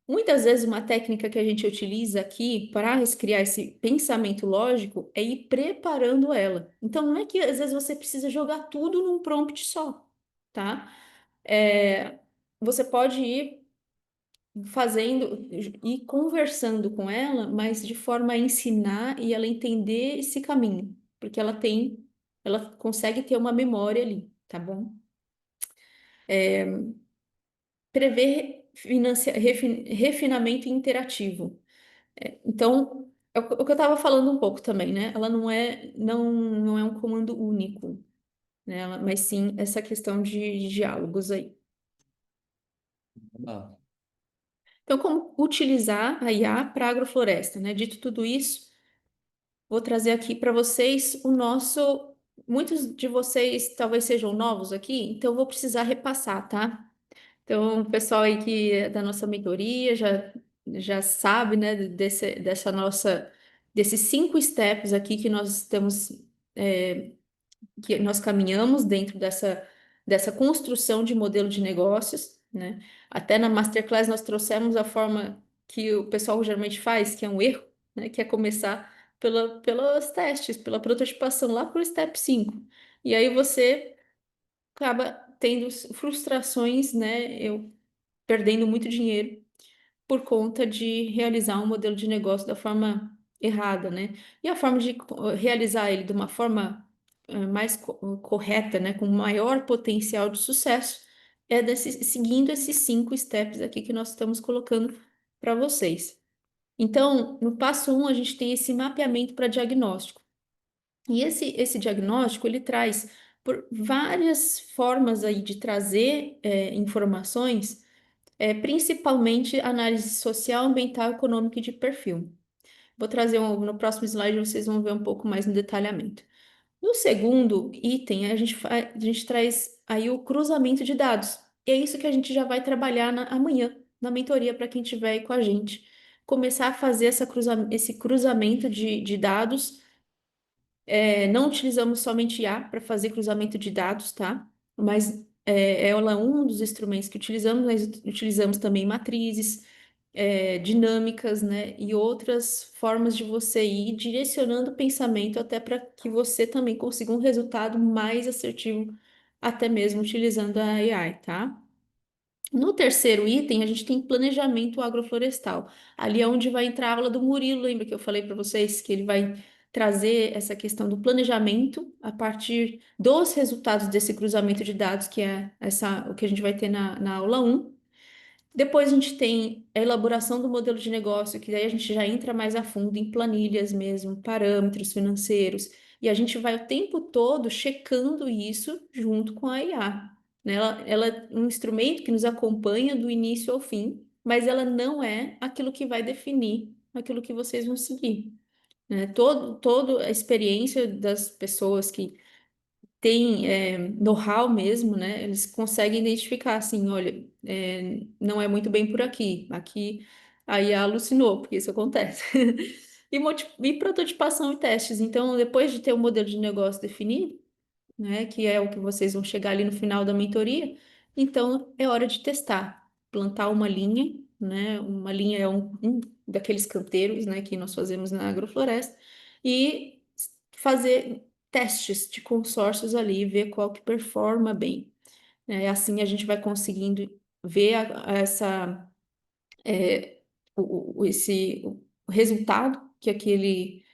Muitas vezes, uma técnica que a gente utiliza aqui para criar esse pensamento lógico é ir preparando ela. Então, não é que às vezes você precisa jogar tudo num prompt só, tá? É, você pode ir fazendo e conversando com ela, mas de forma a ensinar e ela entender esse caminho, porque ela consegue ter uma memória ali, tá bom? Prever refinamento interativo. Então, é o que eu estava falando um pouco também, né? Ela não é um comando único, né? Mas sim essa questão de diálogos aí. Ah, Então, como utilizar a IA para agrofloresta, né? Dito tudo isso, vou trazer aqui para vocês o nosso. Muitos de vocês talvez sejam novos aqui, então eu vou precisar repassar, tá? Então, o pessoal aí que é da nossa mentoria já sabe, né, desses 5 steps aqui que nós temos, que nós caminhamos dentro dessa construção de modelo de negócios, né? Até na Masterclass nós trouxemos a forma que o pessoal geralmente faz, que é um erro, né? Que é começar pelos testes, pela prototipação, lá por step 5. E aí você acaba tendo frustrações, né? Eu perdendo muito dinheiro por conta de realizar um modelo de negócio da forma errada, né? E a forma de realizar ele de uma forma mais correta, né? Com maior potencial de sucesso, seguindo esses 5 steps aqui que nós estamos colocando para vocês. Então, no passo 1, a gente tem esse mapeamento para diagnóstico. E esse diagnóstico, ele traz por várias formas aí de trazer informações, principalmente análise social, ambiental, econômica e de perfil. Vou trazer no próximo slide, vocês vão ver um pouco mais no detalhamento. No segundo item, a gente traz aí o cruzamento de dados. E é isso que a gente já vai trabalhar amanhã, na mentoria, para quem estiver aí com a gente. Começar a fazer esse cruzamento de dados. Não utilizamos somente IA para fazer cruzamento de dados, tá? Mas ela é um dos instrumentos que utilizamos, mas utilizamos também matrizes, dinâmicas, né? E outras formas de você ir direcionando o pensamento até para que você também consiga um resultado mais assertivo, até mesmo utilizando a AI, tá? No terceiro item, a gente tem planejamento agroflorestal. Ali é onde vai entrar a aula do Murilo, lembra que eu falei para vocês que ele vai trazer essa questão do planejamento a partir dos resultados desse cruzamento de dados, que é o que a gente vai ter na aula 1. Depois a gente tem a elaboração do modelo de negócio, que daí a gente já entra mais a fundo em planilhas mesmo, parâmetros financeiros, e a gente vai o tempo todo checando isso junto com a IA, né? Ela é um instrumento que nos acompanha do início ao fim, mas ela não é aquilo que vai definir aquilo que vocês vão seguir, né? Toda a experiência das pessoas que tem know-how mesmo, né? Eles conseguem identificar assim, olha, não é muito bem por aqui. Aqui aí alucinou, porque isso acontece. E prototipação e testes. Então, depois de ter o modelo de negócio definido, né, que é o que vocês vão chegar ali no final da mentoria, então é hora de testar, plantar uma linha, né? Uma linha é um daqueles canteiros, né, que nós fazemos na agrofloresta, e fazer testes de consórcios ali, ver qual que performa bem, né? Assim a gente vai conseguindo ver o resultado que aquele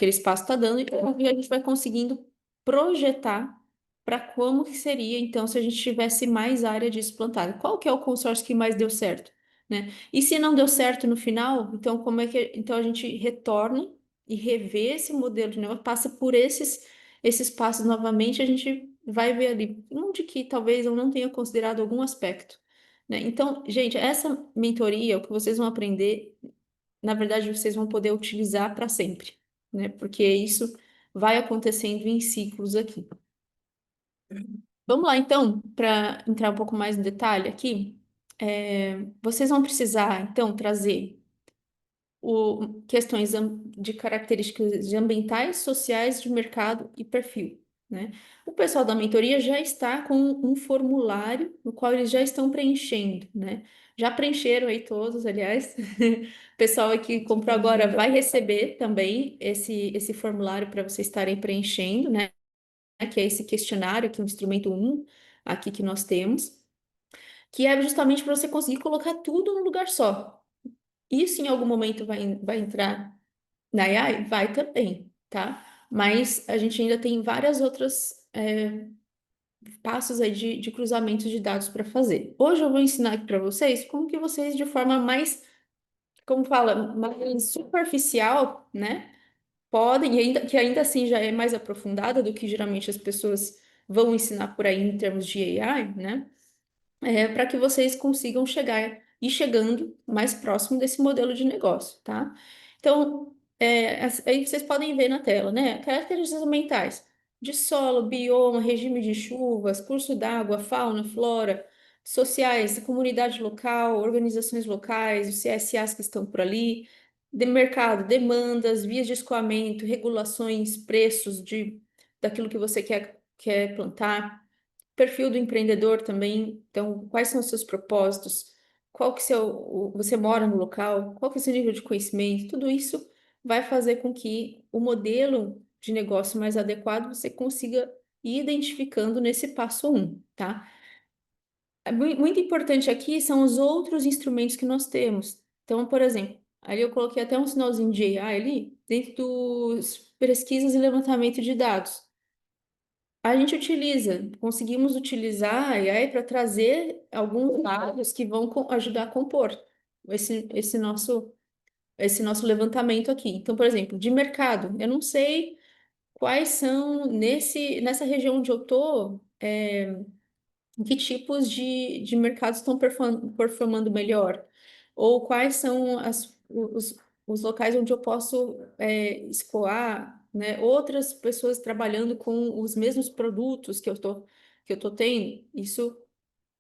espaço está dando, e a gente vai conseguindo projetar para como que seria, então, se a gente tivesse mais área disso plantada. Qual que é o consórcio que mais deu certo? né? E se não deu certo no final, então como é que então a gente retorna e revê esse modelo de negócio, passa por esses passos novamente, a gente vai ver ali onde que talvez eu não tenha considerado algum aspecto, né? Então, gente, essa mentoria, o que vocês vão aprender, na verdade, vocês vão poder utilizar para sempre, né? Porque isso vai acontecendo em ciclos aqui. Vamos lá, então, para entrar um pouco mais no detalhe aqui, vocês vão precisar, então, trazer questões de características ambientais, sociais, de mercado e perfil, né? O pessoal da mentoria já está com um formulário no qual eles já estão preenchendo, né? Já preencheram aí todos, aliás. O pessoal que comprou agora vai receber também esse formulário para vocês estarem preenchendo, né? Que é esse questionário, que é o instrumento um aqui que nós temos, que é justamente para você conseguir colocar tudo num lugar só. Isso em algum momento vai entrar na AI? Vai também, tá? Mas a gente ainda tem várias outras passos aí de cruzamentos de dados para fazer. Hoje eu vou ensinar aqui para vocês como que vocês, de forma mais, como fala, mais superficial, né? Podem, e ainda, que ainda assim já é mais aprofundada do que geralmente as pessoas vão ensinar por aí em termos de AI, né? Para que vocês consigam chegar e chegando mais próximo desse modelo de negócio, tá? Então, aí vocês podem ver na tela, né? Características ambientais de solo, bioma, regime de chuvas, curso d'água, fauna, flora, sociais, comunidade local, organizações locais, os CSAs que estão por ali, de mercado, demandas, vias de escoamento, regulações, preços daquilo que você quer plantar, perfil do empreendedor também. Então, quais são os seus propósitos? Qual que é você mora no local? Qual que é o seu nível de conhecimento? Tudo isso vai fazer com que o modelo de negócio mais adequado você consiga ir identificando nesse passo um, tá? Muito importante aqui são os outros instrumentos que nós temos. Então, por exemplo, ali eu coloquei até um sinalzinho de AI ali, dentro dos pesquisas e levantamento de dados. A gente conseguimos utilizar a AI para trazer alguns dados que vão ajudar a compor esse nosso levantamento aqui. Então, por exemplo, de mercado, eu não sei quais são nessa região onde eu estou, que tipos de mercados estão performando melhor, ou quais são os locais onde eu posso escoar, né, outras pessoas trabalhando com os mesmos produtos que eu tô tendo. Isso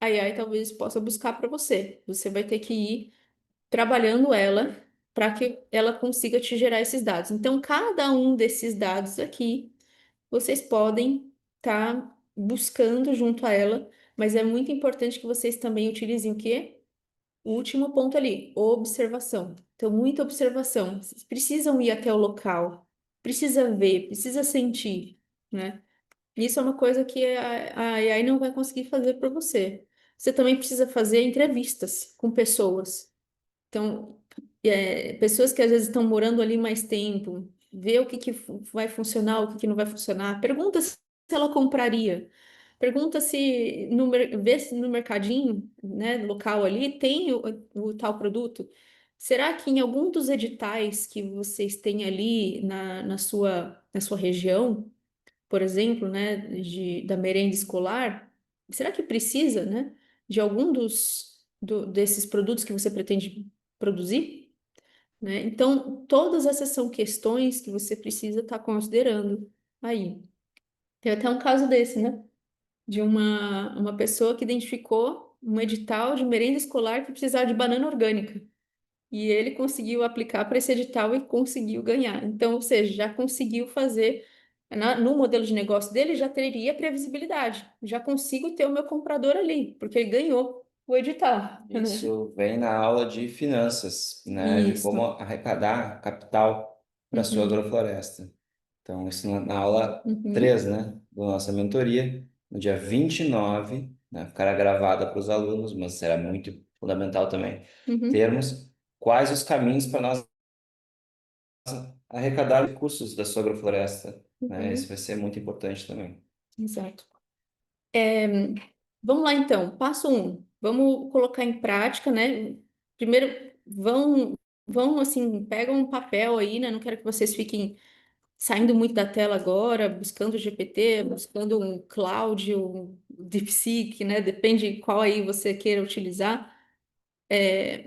a AI talvez possa buscar para você. Você vai ter que ir trabalhando ela para que ela consiga te gerar esses dados. Então, cada um desses dados aqui vocês podem estar buscando junto a ela, mas é muito importante que vocês também utilizem o quê? O último ponto ali, observação. Então, muita observação. Vocês precisam ir até o local, precisa ver, precisa sentir, né? Isso é uma coisa que a AI não vai conseguir fazer para você. Você também precisa fazer entrevistas com pessoas. Então, pessoas que às vezes estão morando ali mais tempo, ver o que que vai funcionar, o que que não vai funcionar. Pergunta se ela compraria. Pergunta se vê se no mercadinho, né, local ali tem o tal produto. Será que em algum dos editais que vocês têm ali na sua região, por exemplo, né, da merenda escolar, será que precisa, né, de algum desses produtos que você pretende produzir? Né? Então, todas essas são questões que você precisa estar considerando aí. Tem até um caso desse, né? De uma pessoa que identificou um edital de merenda escolar que precisava de banana orgânica. E ele conseguiu aplicar para esse edital e conseguiu ganhar. Então, ou seja, já conseguiu fazer, no modelo de negócio dele, já teria previsibilidade. Já consigo ter o meu comprador ali, porque ele ganhou o edital, né? Isso vem na aula de finanças, né? De como Isso. arrecadar capital para a sua Uhum, agrofloresta. Então, isso na aula uhum, 3, né? Da nossa mentoria, no dia 29, né? Ficará gravada para os alunos, mas será muito fundamental também uhum. termos quais os caminhos para nós arrecadar recursos da sua agrofloresta, né? Isso Uhum, vai ser muito importante também. exato. É, vamos lá então, passo um. Vamos colocar em prática, né? primeiro vão assim, pegam um papel aí, né? Não quero que vocês fiquem saindo muito da tela agora, buscando o GPT, buscando um Claude, um DeepSeek, né? Depende qual aí você queira utilizar.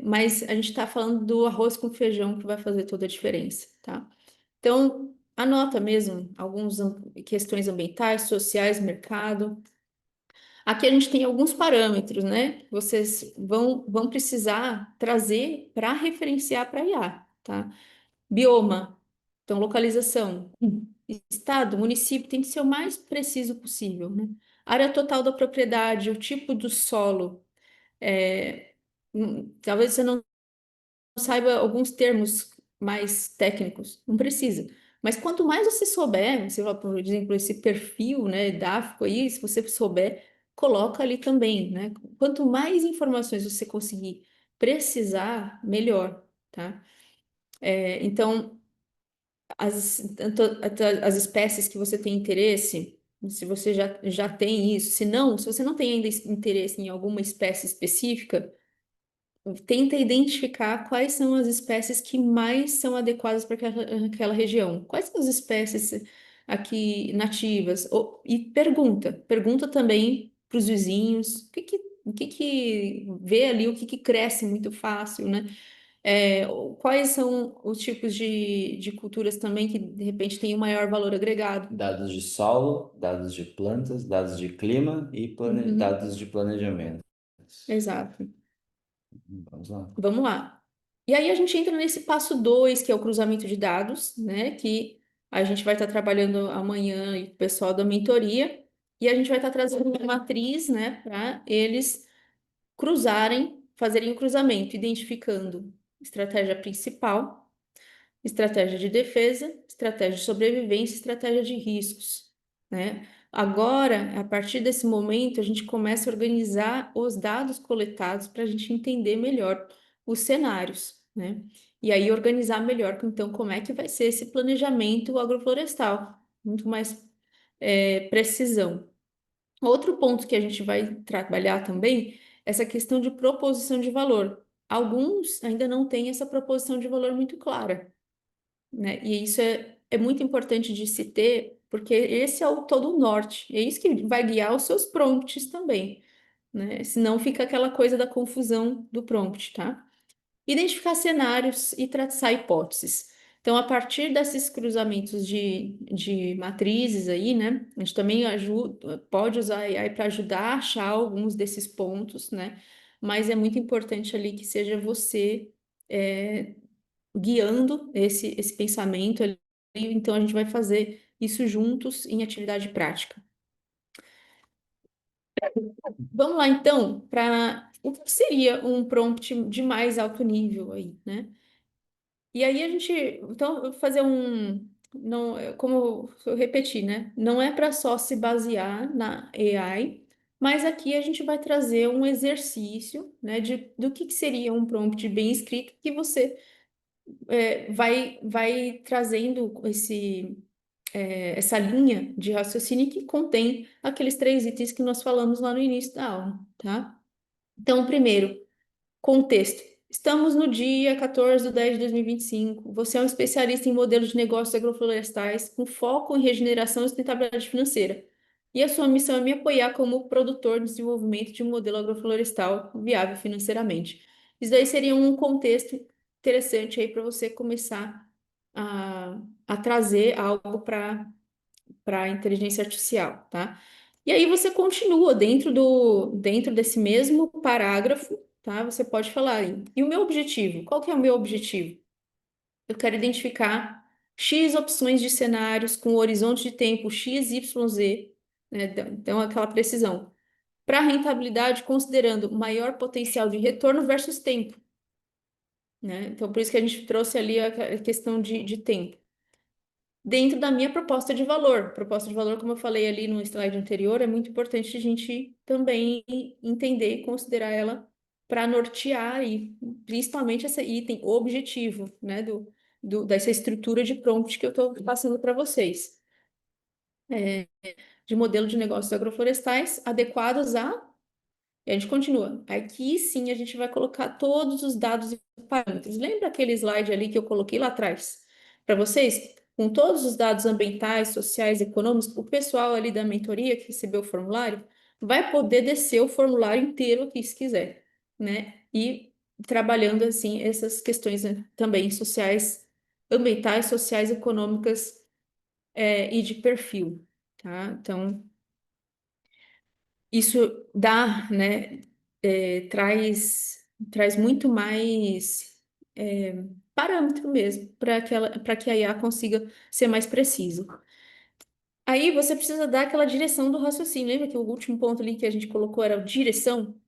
Mas a gente está falando do arroz com feijão que vai fazer toda a diferença, tá? Então, anota mesmo algumas questões ambientais, sociais, mercado. Aqui a gente tem alguns parâmetros, né? Que vocês vão precisar trazer para referenciar para IA, tá? Bioma, então localização, estado, município, tem que ser o mais preciso possível, né? Área total da propriedade, o tipo do solo. Talvez você não saiba alguns termos mais técnicos, não precisa. Mas quanto mais você souber, você vai, por exemplo, esse perfil, né, edáfico aí, se você souber, coloca ali também, né? Quanto mais informações você conseguir precisar, melhor, tá? Então, as espécies que você tem interesse, se você já tem isso, se não, se você não tem ainda interesse em alguma espécie específica, tenta identificar quais são as espécies que mais são adequadas para aquela região. Quais são as espécies aqui nativas? E pergunta também para os vizinhos, o que que vê ali, o que que cresce muito fácil, né? Quais são os tipos de culturas também que de repente têm um maior valor agregado? Dados de solo, dados de plantas, dados de clima e Uhum, dados de planejamento. exato. Vamos lá. Vamos lá. E aí a gente entra nesse passo 2, que é o cruzamento de dados, né? Que a gente vai estar trabalhando amanhã e o pessoal da mentoria, e a gente vai estar trazendo uma matriz, né, para eles cruzarem, fazerem o cruzamento, identificando estratégia principal, estratégia de defesa, estratégia de sobrevivência, estratégia de riscos, né? Agora, a partir desse momento, a gente começa a organizar os dados coletados para a gente entender melhor os cenários, né? E aí organizar melhor, então, como é que vai ser esse planejamento agroflorestal, muito mais precisão. Outro ponto que a gente vai trabalhar também é essa questão de proposição de valor. Alguns ainda não têm essa proposição de valor muito clara, né? E isso é muito importante de se ter, porque esse é o todo o norte, é isso que vai guiar os seus prompts também, né? Senão fica aquela coisa da confusão do prompt, tá? Identificar cenários e traçar hipóteses. Então, a partir desses cruzamentos de matrizes aí, né? A gente também pode usar a AI para ajudar a achar alguns desses pontos, né? Mas é muito importante ali que seja você é, guiando esse pensamento ali. Então, a gente vai fazer isso juntos em atividade prática. Vamos lá, então, para o que seria um prompt de mais alto nível aí, né? E aí a gente, então, eu vou fazer não, como eu repeti, né? Não é para só se basear na AI, mas aqui a gente vai trazer um exercício, né, do que seria um prompt bem escrito que você vai trazendo essa linha de raciocínio que contém aqueles 3 itens que nós falamos lá no início da aula, tá? Então, primeiro, contexto. Estamos no dia 14 de 10 de 2025. Você é um especialista em modelos de negócios agroflorestais com foco em regeneração e sustentabilidade financeira. E a sua missão é me apoiar como produtor de desenvolvimento de um modelo agroflorestal viável financeiramente. Isso daí seria um contexto interessante aí para você começar a trazer algo para a inteligência artificial, tá? E aí você continua dentro desse mesmo parágrafo, tá? Você pode falar, e o meu objetivo? Qual que é o meu objetivo? Eu quero identificar X opções de cenários com horizonte de tempo X, Y, Z, né? Então, aquela precisão. Para rentabilidade, considerando maior potencial de retorno versus tempo, né? Então, por isso que a gente trouxe ali a questão de tempo dentro da minha proposta de valor. Proposta de valor, como eu falei ali no slide anterior, é muito importante a gente também entender e considerar ela para nortear e principalmente esse item objetivo, né, dessa estrutura de prompt que eu estou passando para vocês. De modelo de negócios agroflorestais adequados a E a gente continua. Aqui sim a gente vai colocar todos os dados e parâmetros. Lembra aquele slide ali que eu coloquei lá atrás para vocês? Com todos os dados ambientais, sociais, econômicos, o pessoal ali da mentoria que recebeu o formulário vai poder descer o formulário inteiro aqui se quiser, né? E trabalhando assim essas questões, né, também sociais, ambientais, sociais, econômicas, e de perfil, tá? Então isso dá, né, traz muito mais parâmetro mesmo para que a IA consiga ser mais preciso. Aí você precisa dar aquela direção do raciocínio. Lembra que o último ponto ali que a gente colocou era a direção?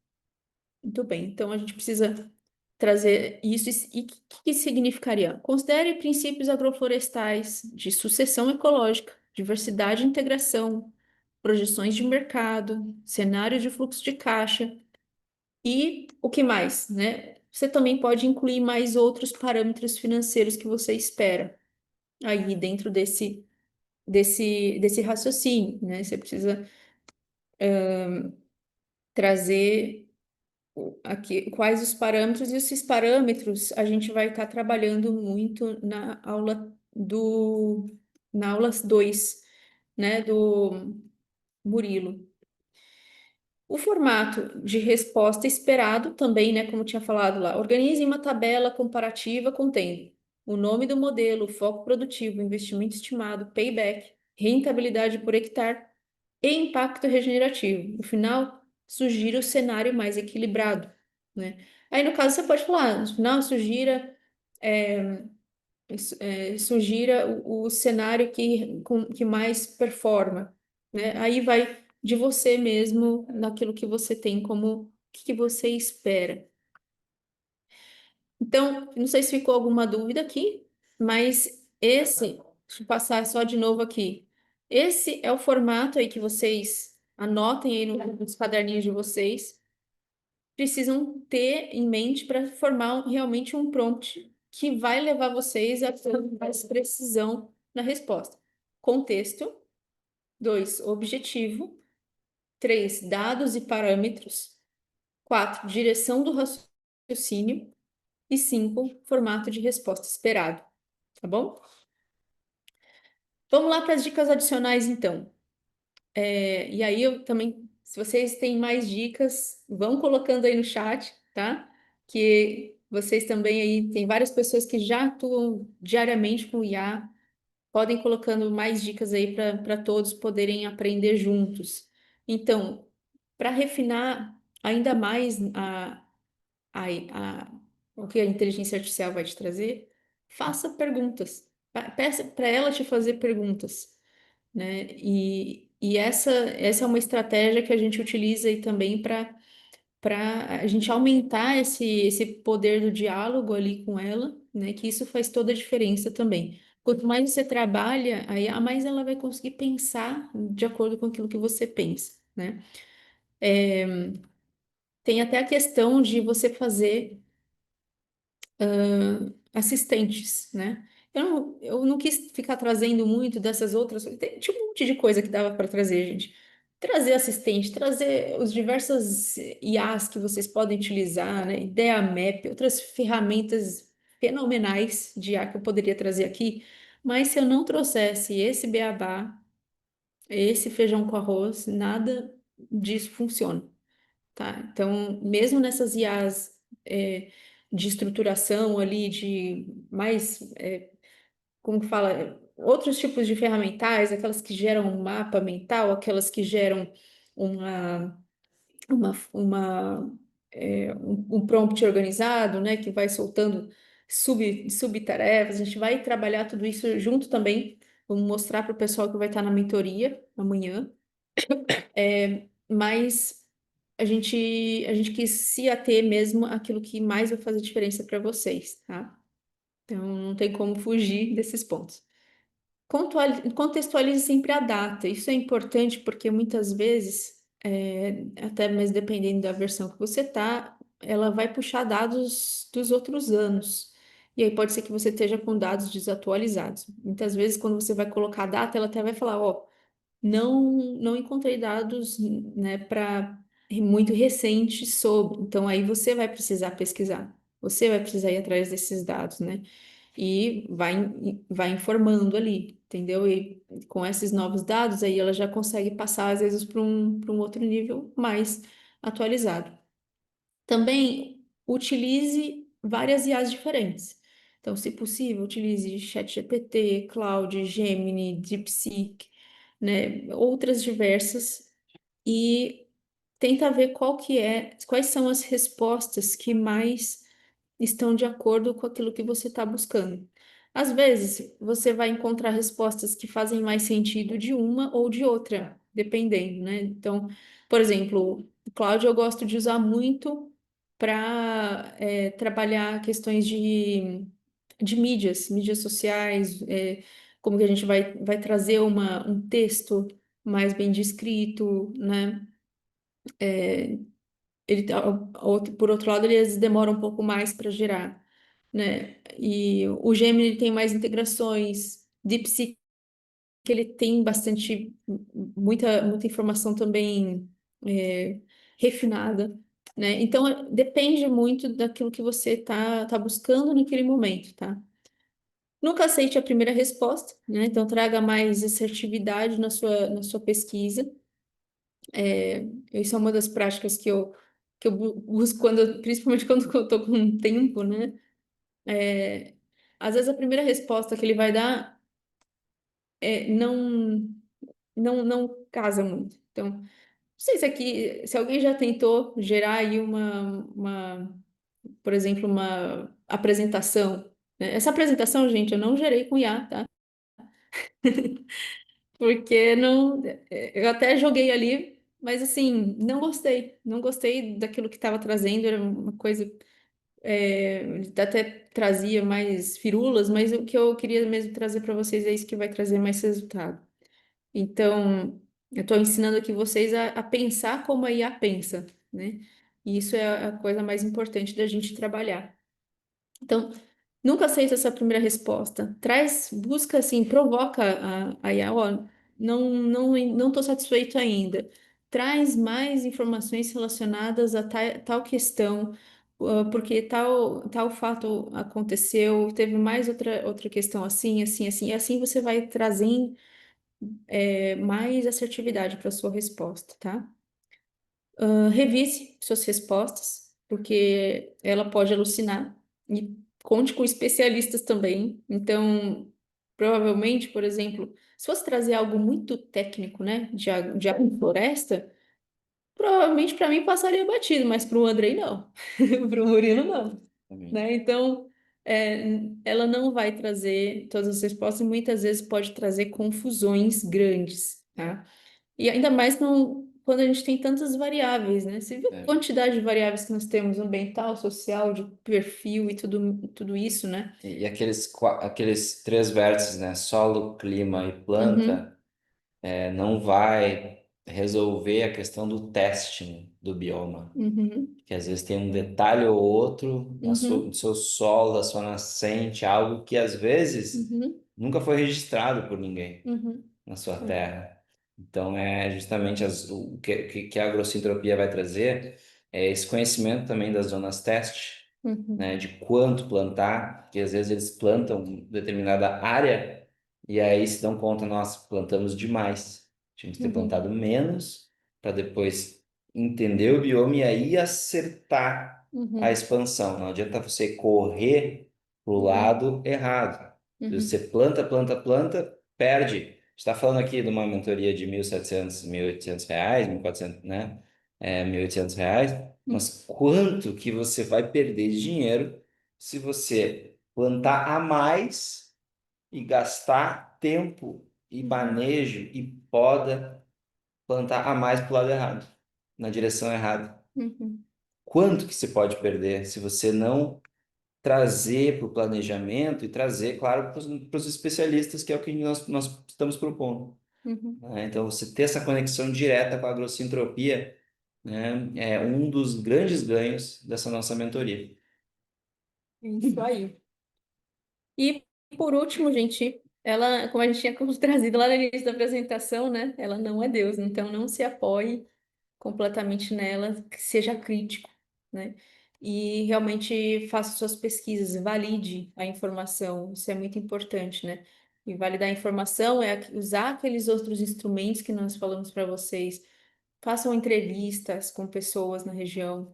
Muito bem, então a gente precisa trazer isso. E o que significaria? Considere princípios agroflorestais de sucessão ecológica, diversidade e integração, projeções de mercado, cenários de fluxo de caixa. E o que mais, né? Você também pode incluir mais outros parâmetros financeiros que você espera aí dentro desse raciocínio, né? Você precisa trazer aqui quais os parâmetros, e esses parâmetros a gente vai estar trabalhando muito na aula 2, né, do Murilo. O formato de resposta esperado também, né, como tinha falado lá, organize uma tabela comparativa contendo o nome do modelo, foco produtivo, investimento estimado, payback, rentabilidade por hectare e impacto regenerativo. No final, sugira o cenário mais equilibrado, né? Aí, no caso, você pode falar, no final, sugira o cenário que mais performa, né? Aí vai de você mesmo, naquilo que você tem como, o que você espera. Então, não sei se ficou alguma dúvida aqui, mas deixa eu passar só de novo aqui. Esse é o formato aí que vocês anotem aí nos caderninhos de vocês. Precisam ter em mente para formar realmente um prompt que vai levar vocês a ter mais precisão na resposta. Contexto. 2, objetivo. 3, dados e parâmetros. 4, direção do raciocínio. E 5, formato de resposta esperado. Tá bom? Vamos lá para as dicas adicionais, então. E aí eu também, se vocês têm mais dicas, vão colocando aí no chat, tá? Que vocês também aí, tem várias pessoas que já atuam diariamente com o IA, podem colocando mais dicas aí para todos poderem aprender juntos. Então, para refinar ainda mais a, o que a inteligência artificial vai te trazer, faça perguntas. Peça para ela te fazer perguntas, né? E essa é uma estratégia que a gente utiliza aí também para a gente aumentar esse poder do diálogo ali com ela, né? Que isso faz toda a diferença também. Quanto mais você trabalha, aí a mais ela vai conseguir pensar de acordo com aquilo que você pensa, né? Tem até a questão de você fazer assistentes, né? Eu não quis ficar trazendo muito dessas outras. Tinha um monte de coisa que dava para trazer, gente. Trazer assistente, trazer os diversas IAs que vocês podem utilizar, né? Ideia Map, outras ferramentas fenomenais de IA que eu poderia trazer aqui. Mas se eu não trouxesse esse beabá, esse feijão com arroz, nada disso funciona, tá? Então, mesmo nessas IAs de estruturação ali, de mais, como que fala, outros tipos de ferramentais, aquelas que geram um mapa mental, aquelas que geram uma, um prompt organizado, né, que vai soltando subtarefas, a gente vai trabalhar tudo isso junto também, vamos mostrar para o pessoal que vai estar na mentoria amanhã, mas a gente quis se ater mesmo àquilo que mais vai fazer diferença para vocês, tá? Então, não tem como fugir desses pontos. Contextualize sempre a data. Isso é importante porque muitas vezes, até mesmo dependendo da versão que você tá, ela vai puxar dados dos outros anos. E aí pode ser que você esteja com dados desatualizados. Muitas vezes, quando você vai colocar a data, ela até vai falar, ó, não encontrei dados, né, para muito recente sobre. Então, aí você vai precisar pesquisar, você vai precisar ir atrás desses dados, né? E vai informando ali, entendeu? E com esses novos dados, aí ela já consegue passar, às vezes, para um outro nível mais atualizado. Também utilize várias IAs diferentes. Então, se possível, utilize ChatGPT, Claude, Gemini, DeepSeek, né? Outras diversas. E tenta ver quais são as respostas que mais estão de acordo com aquilo que você está buscando. Às vezes, você vai encontrar respostas que fazem mais sentido de uma ou de outra, dependendo, né? Então, por exemplo, o Cláudio eu gosto de usar muito para trabalhar questões de mídias sociais, como que a gente vai trazer um texto mais bem descrito, né? Por outro lado, eles demoram um pouco mais para gerar, né? E o Gemini ele tem mais integrações, DeepSeek ele tem muita informação também é, refinada, né? Então depende muito daquilo que você tá buscando naquele momento, tá? Nunca aceite a primeira resposta, né? Então traga mais assertividade na sua pesquisa. Isso é uma das práticas que eu busco principalmente quando eu tô com tempo, né? É, Às vezes a primeira resposta que ele vai dar não casa muito. Então, não sei se alguém já tentou gerar aí por exemplo, uma apresentação, né? Essa apresentação, gente, eu não gerei com IA, tá? Porque não, eu até joguei ali, mas assim, não gostei. Não gostei daquilo que estava trazendo, era uma coisa. Ele até trazia mais firulas, mas o que eu queria mesmo trazer para vocês é isso que vai trazer mais resultado. Então, eu estou ensinando aqui vocês a pensar como a IA pensa, né? E isso é a coisa mais importante da gente trabalhar. Então, nunca aceita essa primeira resposta. Busca assim, provoca a IA, ó, não estou satisfeito ainda. Traz mais informações relacionadas a tal questão, porque tal fato aconteceu, teve mais outra questão assim, assim, assim, e assim você vai trazendo mais assertividade para sua resposta, tá? Revise suas respostas, porque ela pode alucinar e conte com especialistas também. Então, provavelmente, por exemplo, se fosse trazer algo muito técnico, né, de agrofloresta, provavelmente para mim passaria batido, mas para o Andrei não, para o Murilo não, Exatamente. né? Então, ela não vai trazer todas as respostas e muitas vezes pode trazer confusões grandes, tá? E ainda mais quando a gente tem tantas variáveis, né? Você viu a É. quantidade de variáveis que nós temos, ambiental, social, de perfil e tudo isso, né? E aqueles três vértices, né? Solo, clima e Uhum, planta, não vai resolver a questão do testing do bioma. uhum, Que às vezes tem um detalhe ou outro no uhum, seu solo, da sua nascente, algo que às vezes uhum, nunca foi registrado por ninguém uhum, na sua é, terra. Então, é justamente o que a agrocentropia vai trazer é esse conhecimento também das zonas teste, né, uhum, de quanto plantar, que às vezes eles plantam determinada área e aí se dão conta, nossa, plantamos demais. Tínhamos que ter uhum, plantado menos para depois entender o bioma e aí acertar a uhum, expansão. Não adianta você correr para o uhum, lado errado. Se você uhum, planta, planta, planta, perde. Está falando aqui de uma mentoria de 1.700, R$ 1.800, 1.400, né? R$ 1.800, uhum, mas quanto que você vai perder de dinheiro se você plantar a mais e gastar tempo e uhum, manejo e poda, plantar a mais para o lado errado, na direção errada? uhum, Quanto que você pode perder se você não trazer para o planejamento e trazer, claro, para os especialistas, que é o que nós estamos propondo, uhum. né? Então, você ter essa conexão direta com a agrocentropia, né, é um dos grandes ganhos dessa nossa mentoria. É isso aí. E por último, gente, ela, como a gente tinha trazido lá no início da apresentação, né? Ela não é Deus, então não se apoie completamente nela, que seja crítico, né? E realmente faça suas pesquisas, valide a informação, isso é muito importante, né? E validar a informação é usar aqueles outros instrumentos que nós falamos para vocês. Façam entrevistas com pessoas na região,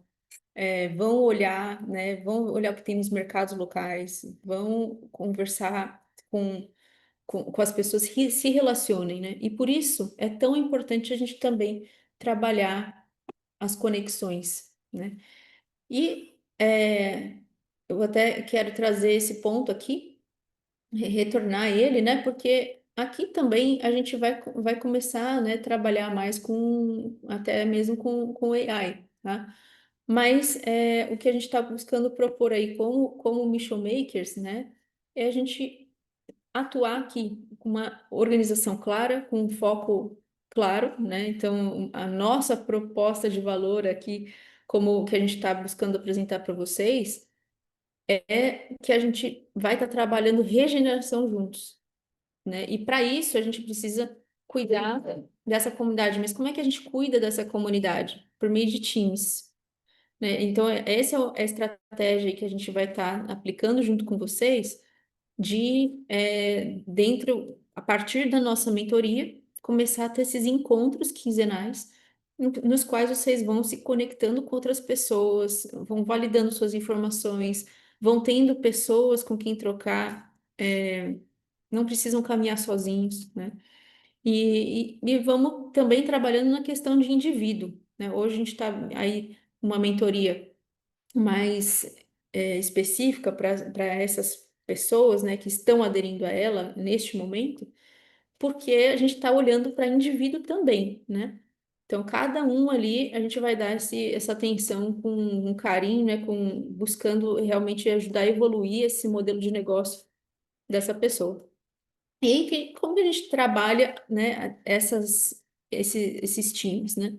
vão olhar, né? Vão olhar o que tem nos mercados locais, vão conversar com as pessoas que se relacionem, né? E por isso é tão importante a gente também trabalhar as conexões, né? E eu até quero trazer esse ponto aqui, retornar ele, né? Porque aqui também a gente vai começar, né, trabalhar mais com, até mesmo com AI, tá? Mas o que a gente está buscando propor aí como mission makers, né? É a gente atuar aqui com uma organização clara, com um foco claro, né? Então, a nossa proposta de valor aqui, como que a gente está buscando apresentar para vocês, é que a gente vai estar trabalhando regeneração juntos, né? E para isso a gente precisa cuidar dessa comunidade. Mas como é que a gente cuida dessa comunidade? Por meio de times, né? Então, essa é a estratégia que a gente vai estar aplicando junto com vocês de, dentro, a partir da nossa mentoria, começar a ter esses encontros quinzenais, nos quais vocês vão se conectando com outras pessoas, vão validando suas informações, vão tendo pessoas com quem trocar, não precisam caminhar sozinhos, né? E vamos também trabalhando na questão de indivíduo, né? Hoje a gente está aí uma mentoria mais específica para essas pessoas, né, que estão aderindo a ela neste momento, porque a gente está olhando para indivíduo também, né? Então, cada um ali, a gente vai dar essa atenção com um carinho, né, buscando realmente ajudar a evoluir esse modelo de negócio dessa pessoa. E como que a gente trabalha, né, esses times, né?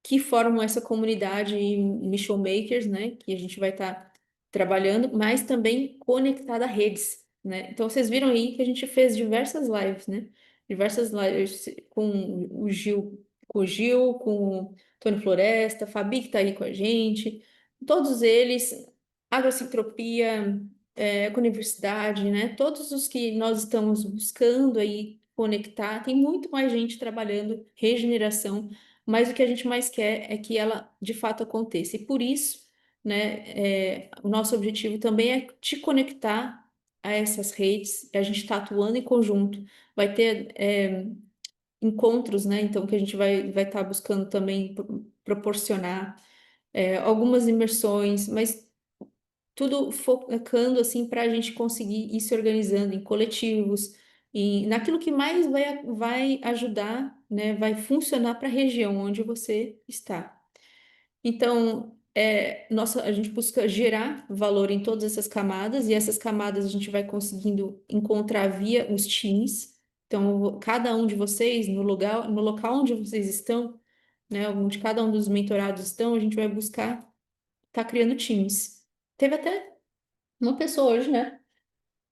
Que formam essa comunidade mission makers, né, que a gente vai estar trabalhando, mas também conectada a redes, né? Então vocês viram aí que a gente fez diversas lives, né? Diversas lives com o Tony Floresta, Fabi que está aí com a gente, todos eles, Agrocentropia, Ecouniversidade, né? Todos os que nós estamos buscando aí conectar, tem muito mais gente trabalhando regeneração, mas o que a gente mais quer é que ela de fato aconteça. E por isso, né, o nosso objetivo também é te conectar a essas redes. A gente está atuando em conjunto, vai ter encontros, né? Então, que a gente vai estar buscando também proporcionar algumas imersões, mas tudo focando assim para a gente conseguir ir se organizando em coletivos e naquilo que mais vai ajudar, né, vai funcionar para a região onde você está. Então, a gente busca gerar valor em todas essas camadas e essas camadas a gente vai conseguindo encontrar via os times. Então, cada um de vocês, no local onde vocês estão, né, onde cada um dos mentorados estão, a gente vai buscar estar criando times. Teve até uma pessoa hoje, né,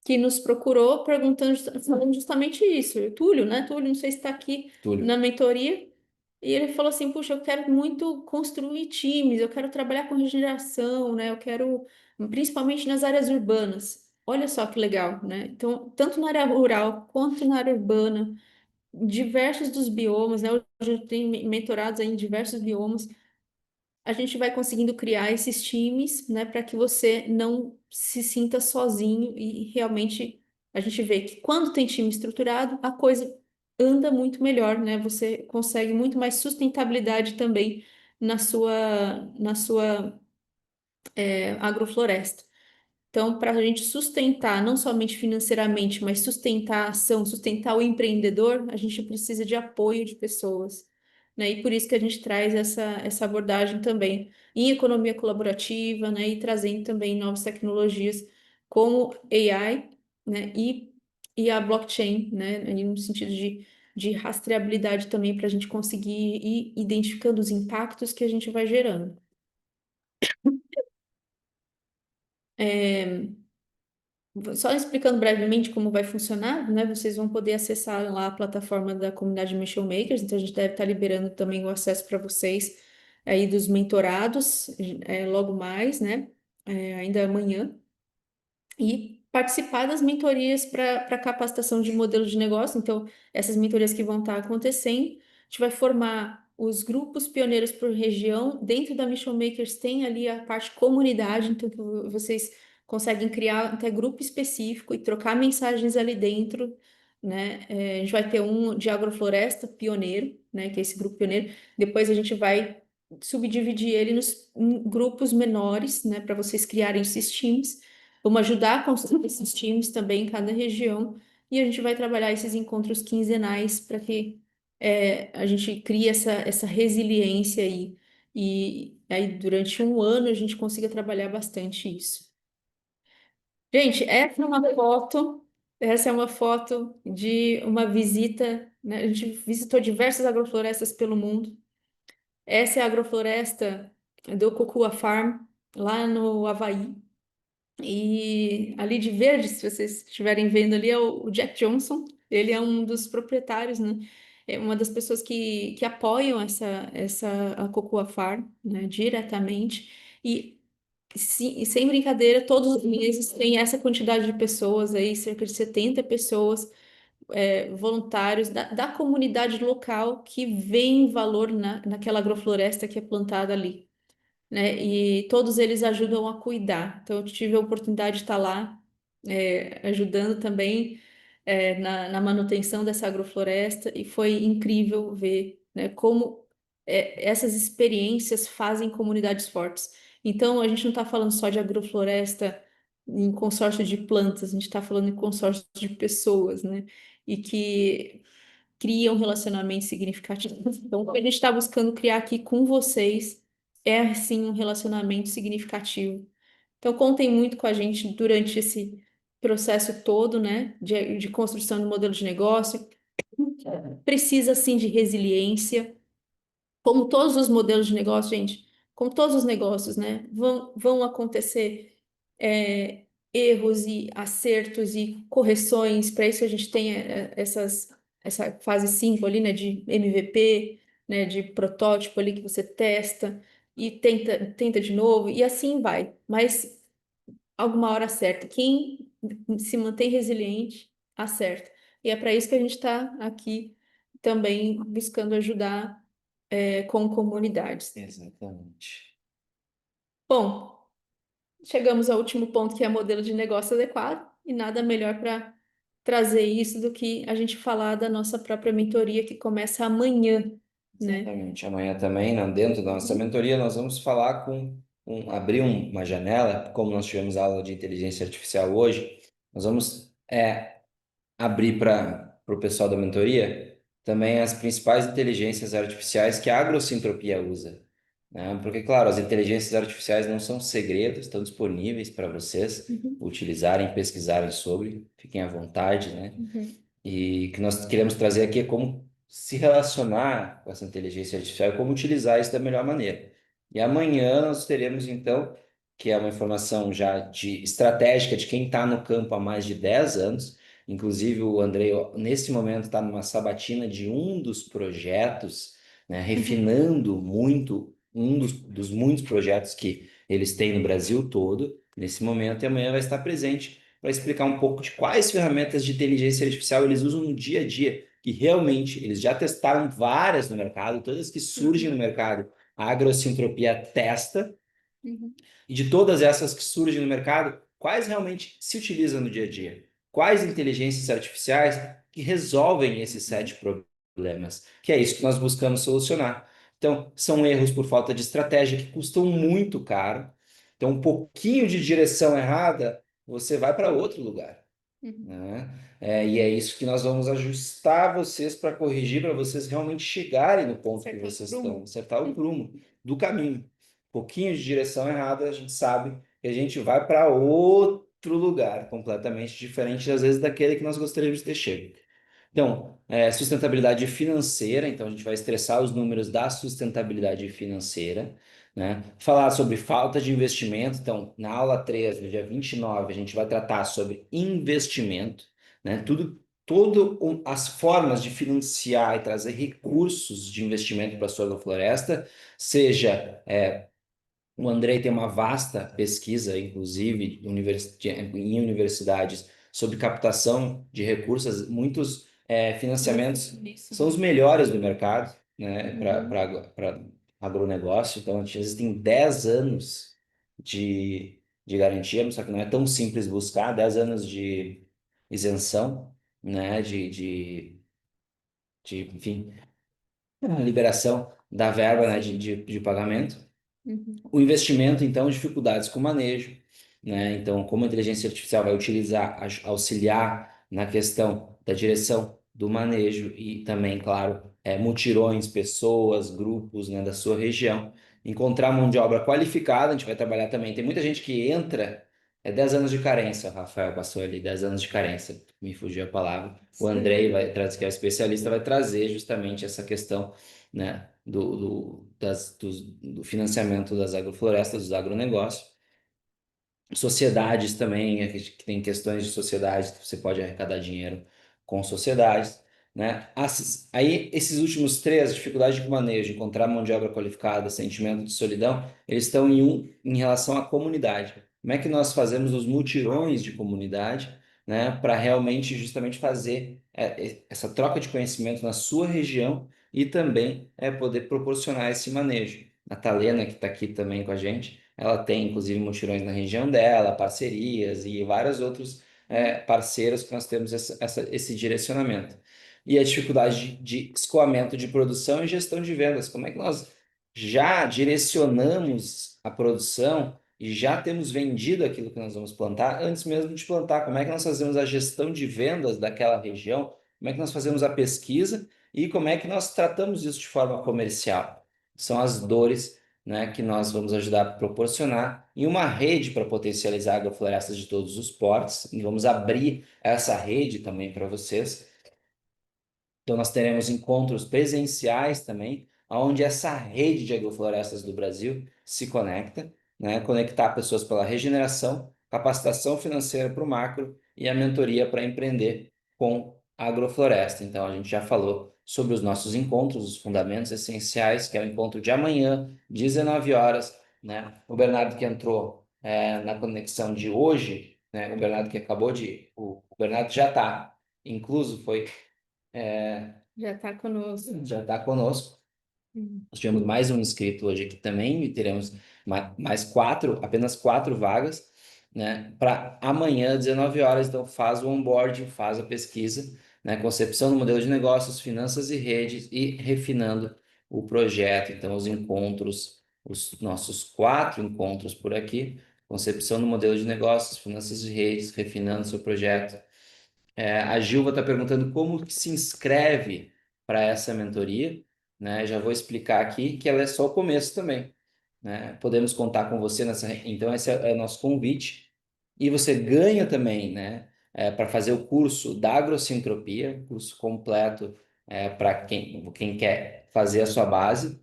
que nos procurou perguntando, falando justamente isso. O Túlio, né? Túlio, não sei se está aqui Túlio. na mentoria. E ele falou assim: Puxa, eu quero muito construir times, eu quero trabalhar com regeneração, né? Eu quero, principalmente nas áreas urbanas. Olha só que legal, né? Então, tanto na área rural quanto na área urbana, diversos dos biomas, né? Hoje eu tenho mentorados aí em diversos biomas, a gente vai conseguindo criar esses times, né, para que você não se sinta sozinho e realmente a gente vê que quando tem time estruturado, a coisa anda muito melhor, né? Você consegue muito mais sustentabilidade também na sua agrofloresta. Então, para a gente sustentar, não somente financeiramente, mas sustentar a ação, sustentar o empreendedor, a gente precisa de apoio de pessoas, né? E por isso que a gente traz essa abordagem também em economia colaborativa, né? E trazendo também novas tecnologias como AI, né? E a blockchain, né? E no sentido de rastreabilidade também para a gente conseguir ir identificando os impactos que a gente vai gerando. Só explicando brevemente como vai funcionar, né? Vocês vão poder acessar lá a plataforma da comunidade Mission Makers, então a gente deve estar liberando também o acesso para vocês aí dos mentorados, logo mais, né? Ainda amanhã e participar das mentorias para capacitação de modelo de negócio. Então, essas mentorias que vão estar acontecendo, a gente vai formar os grupos pioneiros por região. Dentro da Mission Makers tem ali a parte comunidade, então que vocês conseguem criar até grupo específico e trocar mensagens ali dentro, né? A gente vai ter um de agrofloresta pioneiro, né? Que é esse grupo pioneiro. Depois a gente vai subdividir ele em grupos menores, né? Para vocês criarem esses times. Vamos ajudar a construir esses times também em cada região e a gente vai trabalhar esses encontros quinzenais para que a gente crie essa resiliência aí. E aí, durante um ano, a gente consiga trabalhar bastante isso. Gente, essa é uma foto de uma visita, né? A gente visitou diversas agroflorestas pelo mundo. Essa é a agrofloresta do Kokua Farm, lá no Havaí. E ali de verde, se vocês estiverem vendo ali, é o Jack Johnson. Ele é um dos proprietários, né? É uma das pessoas que apoiam a Cocoa Farm, né? Diretamente. E, e sem brincadeira, todos os meses tem essa quantidade de pessoas aí, cerca de 70 pessoas, voluntários da comunidade local que veem valor naquela agrofloresta que é plantada ali, né? E todos eles ajudam a cuidar. Então, eu tive a oportunidade de estar lá, ajudando também, na manutenção dessa agrofloresta, e foi incrível ver, né, como, essas experiências fazem comunidades fortes. Então, a gente não está falando só de agrofloresta em consórcio de plantas, a gente está falando em consórcio de pessoas, né? E que criam relacionamentos significativos. Então, o que a gente está buscando criar aqui com vocês é, sim, um relacionamento significativo. Então, contem muito com a gente durante esse processo todo, né, de construção do modelo de negócio. Precisa, sim, de resiliência. Como todos os modelos de negócio, gente, como todos os negócios, né, vão acontecer erros e acertos e correções. Para isso a gente tem essa fase 5 ali, né, de MVP, né, de protótipo ali que você testa e tenta de novo, e assim vai. Mas alguma hora acerta. Quem se mantém resiliente, acerta. E é para isso que a gente está aqui também buscando ajudar, com comunidades. Exatamente. Bom, chegamos ao último ponto, que é modelo de negócio adequado, e nada melhor para trazer isso do que a gente falar da nossa própria mentoria, que começa amanhã, né? Exatamente. Amanhã também, dentro da nossa mentoria, nós vamos falar abrir uma janela, como nós tivemos aula de inteligência artificial hoje, nós vamos abrir para o pessoal da mentoria também as principais inteligências artificiais que a agrocentropia usa, né? Porque, claro, as inteligências artificiais não são segredos, estão disponíveis para vocês Uhum, utilizarem, pesquisarem sobre, fiquem à vontade, né? uhum, E o que nós queremos trazer aqui é como se relacionar com essa inteligência artificial e como utilizar isso da melhor maneira. E amanhã nós teremos, então, que é uma informação já de estratégica de quem está no campo há mais de 10 anos. Inclusive, o Andrei, ó, nesse momento, está numa sabatina de um dos projetos, né, uhum, refinando muito um dos muitos projetos que eles têm no Brasil todo, nesse momento, e amanhã vai estar presente para explicar um pouco de quais ferramentas de inteligência artificial eles usam no dia a dia, que realmente eles já testaram várias no mercado, todas que surgem no uhum, mercado, a Agrocentropia testa, uhum, e de todas essas que surgem no mercado, quais realmente se utilizam no dia a dia? Quais inteligências artificiais que resolvem esses uhum, 7 problemas? Que é isso que nós buscamos solucionar. Então, são erros por falta de estratégia que custam muito caro. Então, um pouquinho de direção errada, você vai para outro lugar, uhum. né? E é isso que nós vamos ajustar vocês para corrigir, para vocês realmente chegarem no ponto que Acertar o vocês estão, prumo. acertar o prumo do caminho. Um pouquinho de direção errada, a gente sabe que a gente vai para outro lugar, completamente diferente, às vezes, daquele que nós gostaríamos de ter chego. Então, sustentabilidade financeira, então a gente vai estressar os números da sustentabilidade financeira, né? Falar sobre falta de investimento. Então, na aula 3, no dia 29, a gente vai tratar sobre investimento, né? As formas de financiar e trazer recursos de investimento para a sua agrofloresta, seja o Andrei tem uma vasta pesquisa, inclusive em universidades, sobre captação de recursos. Muitos financiamentos Isso. são os melhores do mercado, né, Uhum. para agronegócio. Então, existem 10 anos de garantia, só que não é tão simples buscar 10 anos de isenção, né, enfim, liberação da verba, né, Sim. de pagamento. Uhum. O investimento, então, dificuldades com o manejo, né? Então, como a inteligência artificial vai utilizar, auxiliar na questão da direção do manejo e também, claro, mutirões, pessoas, grupos, né, da sua região. Encontrar mão de obra qualificada, a gente vai trabalhar também. Tem muita gente que entra, 10 anos de carência, o Rafael passou ali, 10 anos de carência, me fugiu a palavra. O Andrei, Sim. vai trazer, que é o especialista, vai trazer justamente essa questão, né, do financiamento das agroflorestas, dos agronegócios. Sociedades também, que tem questões de sociedades, que você pode arrecadar dinheiro com sociedades, né? Aí, esses últimos três, dificuldade de manejo, encontrar mão de obra qualificada, sentimento de solidão, eles estão em relação à comunidade. Como é que nós fazemos os mutirões de comunidade, né, para realmente justamente fazer essa troca de conhecimento na sua região e também poder proporcionar esse manejo. A Thalena, que está aqui também com a gente, ela tem, inclusive, mutirões na região dela, parcerias e vários outros parceiros que nós temos esse direcionamento. E a dificuldade de escoamento de produção e gestão de vendas. Como é que nós já direcionamos a produção e já temos vendido aquilo que nós vamos plantar antes mesmo de plantar? Como é que nós fazemos a gestão de vendas daquela região? Como é que nós fazemos a pesquisa e como é que nós tratamos isso de forma comercial? São as dores, né, que nós vamos ajudar a proporcionar em uma rede para potencializar agroflorestas de todos os portes. E vamos abrir essa rede também para vocês. Então, nós teremos encontros presenciais também, onde essa rede de agroflorestas do Brasil se conecta, né? Conectar pessoas pela regeneração, capacitação financeira para o macro e a mentoria para empreender com agrofloresta. Então, a gente já falou sobre os nossos encontros, os fundamentos essenciais, que é o encontro de amanhã, 19 horas, né? O Bernardo que entrou na conexão de hoje, né? O Bernardo que acabou de... O Bernardo já está incluso, foi Já está conosco. já está conosco. Uhum. Nós tivemos mais um inscrito hoje aqui também e teremos mais quatro, apenas quatro vagas, né? Para amanhã, 19 horas. Então, faz o onboarding, faz a pesquisa, né? Concepção do modelo de negócios, finanças e redes e refinando o projeto. Então, os encontros, os nossos quatro encontros por aqui: concepção do modelo de negócios, finanças e redes, refinando seu projeto. A Gilva está perguntando como que se inscreve para essa mentoria, né? Já vou explicar aqui que ela é só o começo também, né? Podemos contar com você nessa. Então, esse é o nosso convite. E você ganha também, né? Para fazer o curso da agrocientropia, curso completo para quem quer fazer a sua base.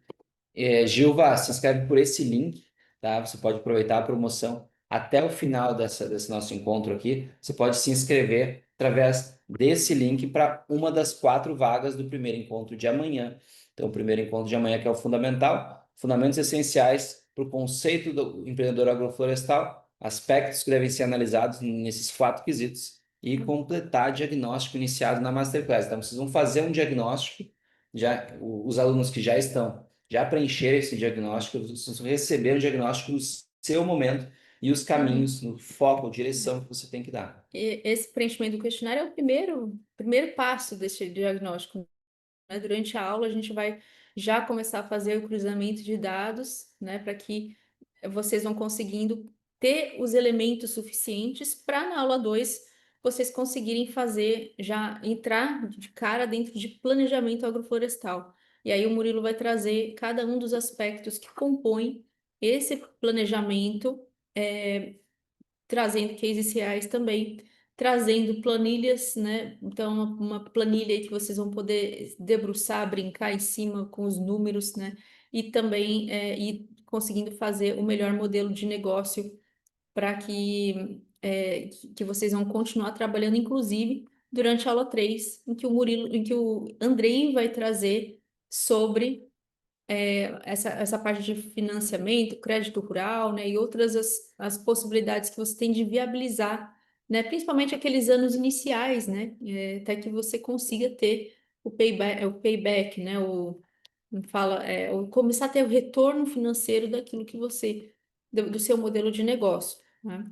Gilva, se inscreve por esse link, tá? Você pode aproveitar a promoção até o final desse nosso encontro aqui. Você pode se inscrever através desse link para uma das quatro vagas do primeiro encontro de amanhã. Então, o primeiro encontro de amanhã que é o fundamental, fundamentos essenciais para o conceito do empreendedor agroflorestal, aspectos que devem ser analisados nesses quatro quesitos e completar diagnóstico iniciado na Masterclass. Então, vocês vão fazer um diagnóstico, os alunos que já estão já preencher esse diagnóstico, vocês receber o diagnóstico do seu momento e os Uhum. caminhos, no foco, direção que você tem que dar. E esse preenchimento do questionário é o primeiro passo desse diagnóstico, né? Durante a aula, a gente vai já começar a fazer o cruzamento de dados, né, para que vocês vão conseguindo ter os elementos suficientes para na aula 2 vocês conseguirem fazer, já entrar de cara dentro de planejamento agroflorestal. E aí o Murilo vai trazer cada um dos aspectos que compõem esse planejamento, trazendo cases reais também, trazendo planilhas, né? Então, uma planilha aí que vocês vão poder debruçar, brincar em cima com os números, né? E também ir conseguindo fazer o melhor modelo de negócio para que vocês vão continuar trabalhando, inclusive durante a aula 3 em que o Andrei vai trazer sobre essa parte de financiamento, crédito rural, né, e outras as possibilidades que você tem de viabilizar, né, principalmente aqueles anos iniciais, né, até que você consiga ter o payback, né, começar a ter o retorno financeiro daquilo que do seu modelo de negócio, né?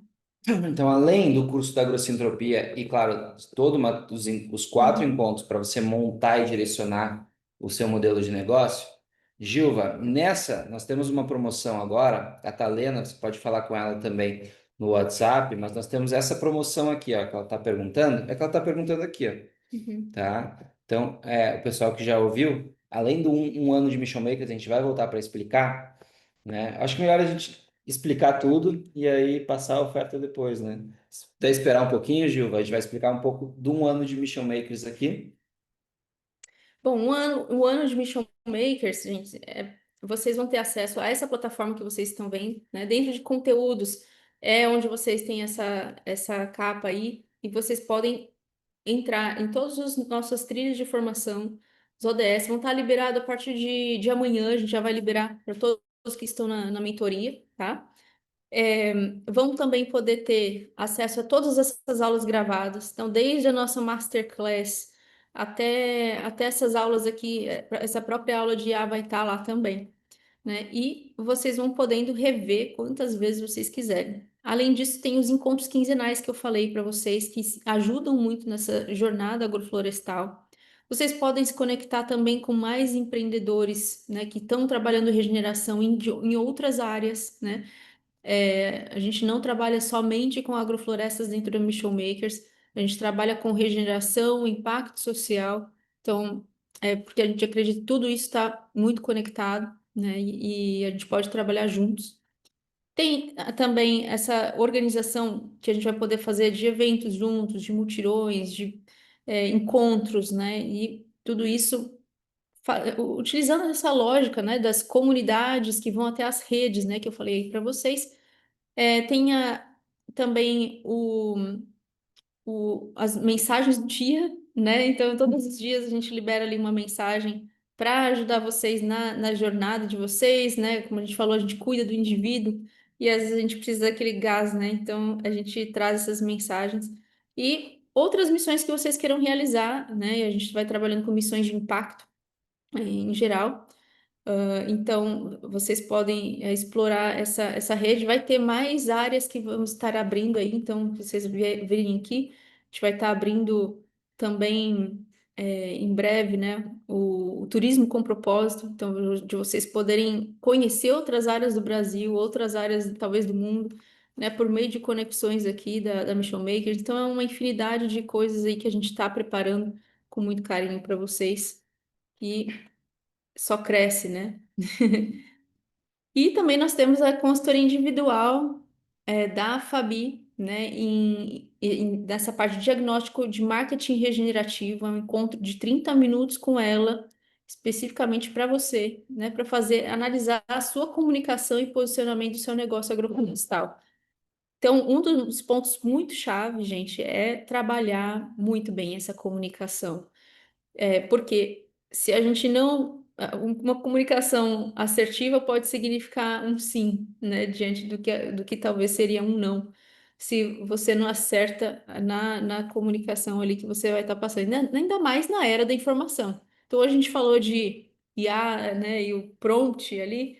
Então, além do curso da agrocentropia e, claro, os 4 Uhum, encontros para você montar e direcionar o seu modelo de negócio, Gilva, nessa nós temos uma promoção agora, a Talena, você pode falar com ela também no WhatsApp, mas nós temos essa promoção aqui, ó, que ela está perguntando, é que ela está perguntando aqui, ó, uhum. tá? Então, o pessoal que já ouviu, além do um ano de Mission Makers, a gente vai voltar para explicar, né? Acho que melhor a gente explicar tudo e aí passar a oferta depois, né? Até esperar um pouquinho, Gil, a gente vai explicar um pouco de um ano de Mission Makers aqui. Bom, um ano de Mission Makers, gente, vocês vão ter acesso a essa plataforma que vocês estão vendo, né? Dentro de conteúdos é onde vocês têm essa capa aí e vocês podem entrar em todas as nossas trilhas de formação. Os ODS vão estar liberados a partir de amanhã, a gente já vai liberar para todos que estão na mentoria, tá? É, vão também poder ter acesso a todas essas aulas gravadas. Então, desde a nossa masterclass até essas aulas aqui, essa própria aula de IA vai estar lá também, né? E vocês vão podendo rever quantas vezes vocês quiserem. Além disso, tem os encontros quinzenais que eu falei para vocês, que ajudam muito nessa jornada agroflorestal. Vocês podem se conectar também com mais empreendedores, né, que estão trabalhando regeneração em outras áreas, né? A gente não trabalha somente com agroflorestas dentro da Mission Makers, a gente trabalha com regeneração, impacto social, então, porque a gente acredita que tudo isso está muito conectado, né, e a gente pode trabalhar juntos. Tem também essa organização que a gente vai poder fazer de eventos juntos, de mutirões, de encontros, né, e tudo isso utilizando essa lógica, né, das comunidades que vão até as redes, né, que eu falei para vocês. Tem também as mensagens do dia, né? Então, todos os dias a gente libera ali uma mensagem para ajudar vocês na jornada de vocês, né? Como a gente falou, a gente cuida do indivíduo e às vezes a gente precisa daquele gás, né? Então, a gente traz essas mensagens e outras missões que vocês queiram realizar, né? E a gente vai trabalhando com missões de impacto, em geral. Então, vocês podem explorar essa rede. Vai ter mais áreas que vamos estar abrindo aí. Então, se vocês virem aqui, a gente vai estar abrindo também em breve, né, o turismo com propósito. Então, de vocês poderem conhecer outras áreas do Brasil, outras áreas talvez do mundo, né, por meio de conexões aqui da Mission Makers. Então, é uma infinidade de coisas aí que a gente está preparando com muito carinho para vocês. E só cresce, né? E também nós temos a consultoria individual da Fabi, né, nessa parte de diagnóstico de marketing regenerativo, é um encontro de 30 minutos com ela, especificamente para você, né, para fazer, analisar a sua comunicação e posicionamento do seu negócio agroflorestal. Então, um dos pontos muito chave, gente, é trabalhar muito bem essa comunicação. Porque se a gente não. Uma comunicação assertiva pode significar um sim, né? Diante do que talvez seria um não. Se você não acerta na comunicação ali que você vai estar passando, ainda mais na era da informação. Então, a gente falou de IA, né? E o prompt ali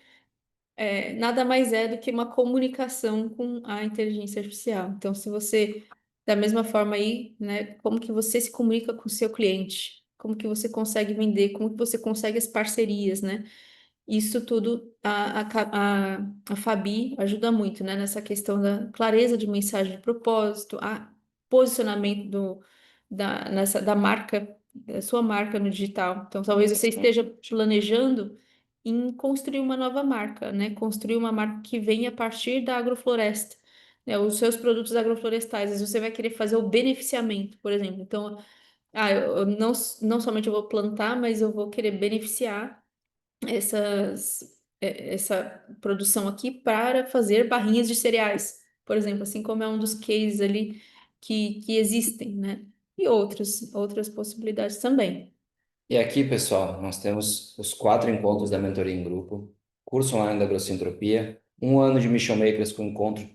nada mais é do que uma comunicação com a inteligência artificial. Então, se você, da mesma forma aí, né, como que você se comunica com o seu cliente? Como que você consegue vender? Como que você consegue as parcerias, né? Isso tudo a Fabi ajuda muito, né, nessa questão da clareza de mensagem de propósito, a posicionamento da marca, da sua marca no digital. Então, talvez você esteja planejando em construir uma nova marca, né? Construir uma marca que venha a partir da agrofloresta, né? Os seus produtos agroflorestais. Às vezes você vai querer fazer o beneficiamento, por exemplo. Então, eu não somente eu vou plantar, mas eu vou querer beneficiar essas, essa produção aqui para fazer barrinhas de cereais, por exemplo, assim como é um dos cases ali que existem, né? E outras possibilidades também. E aqui, pessoal, nós temos os 4 encontros da mentoria em grupo, curso online da Agrossentropia, um ano de Mission Makers com encontro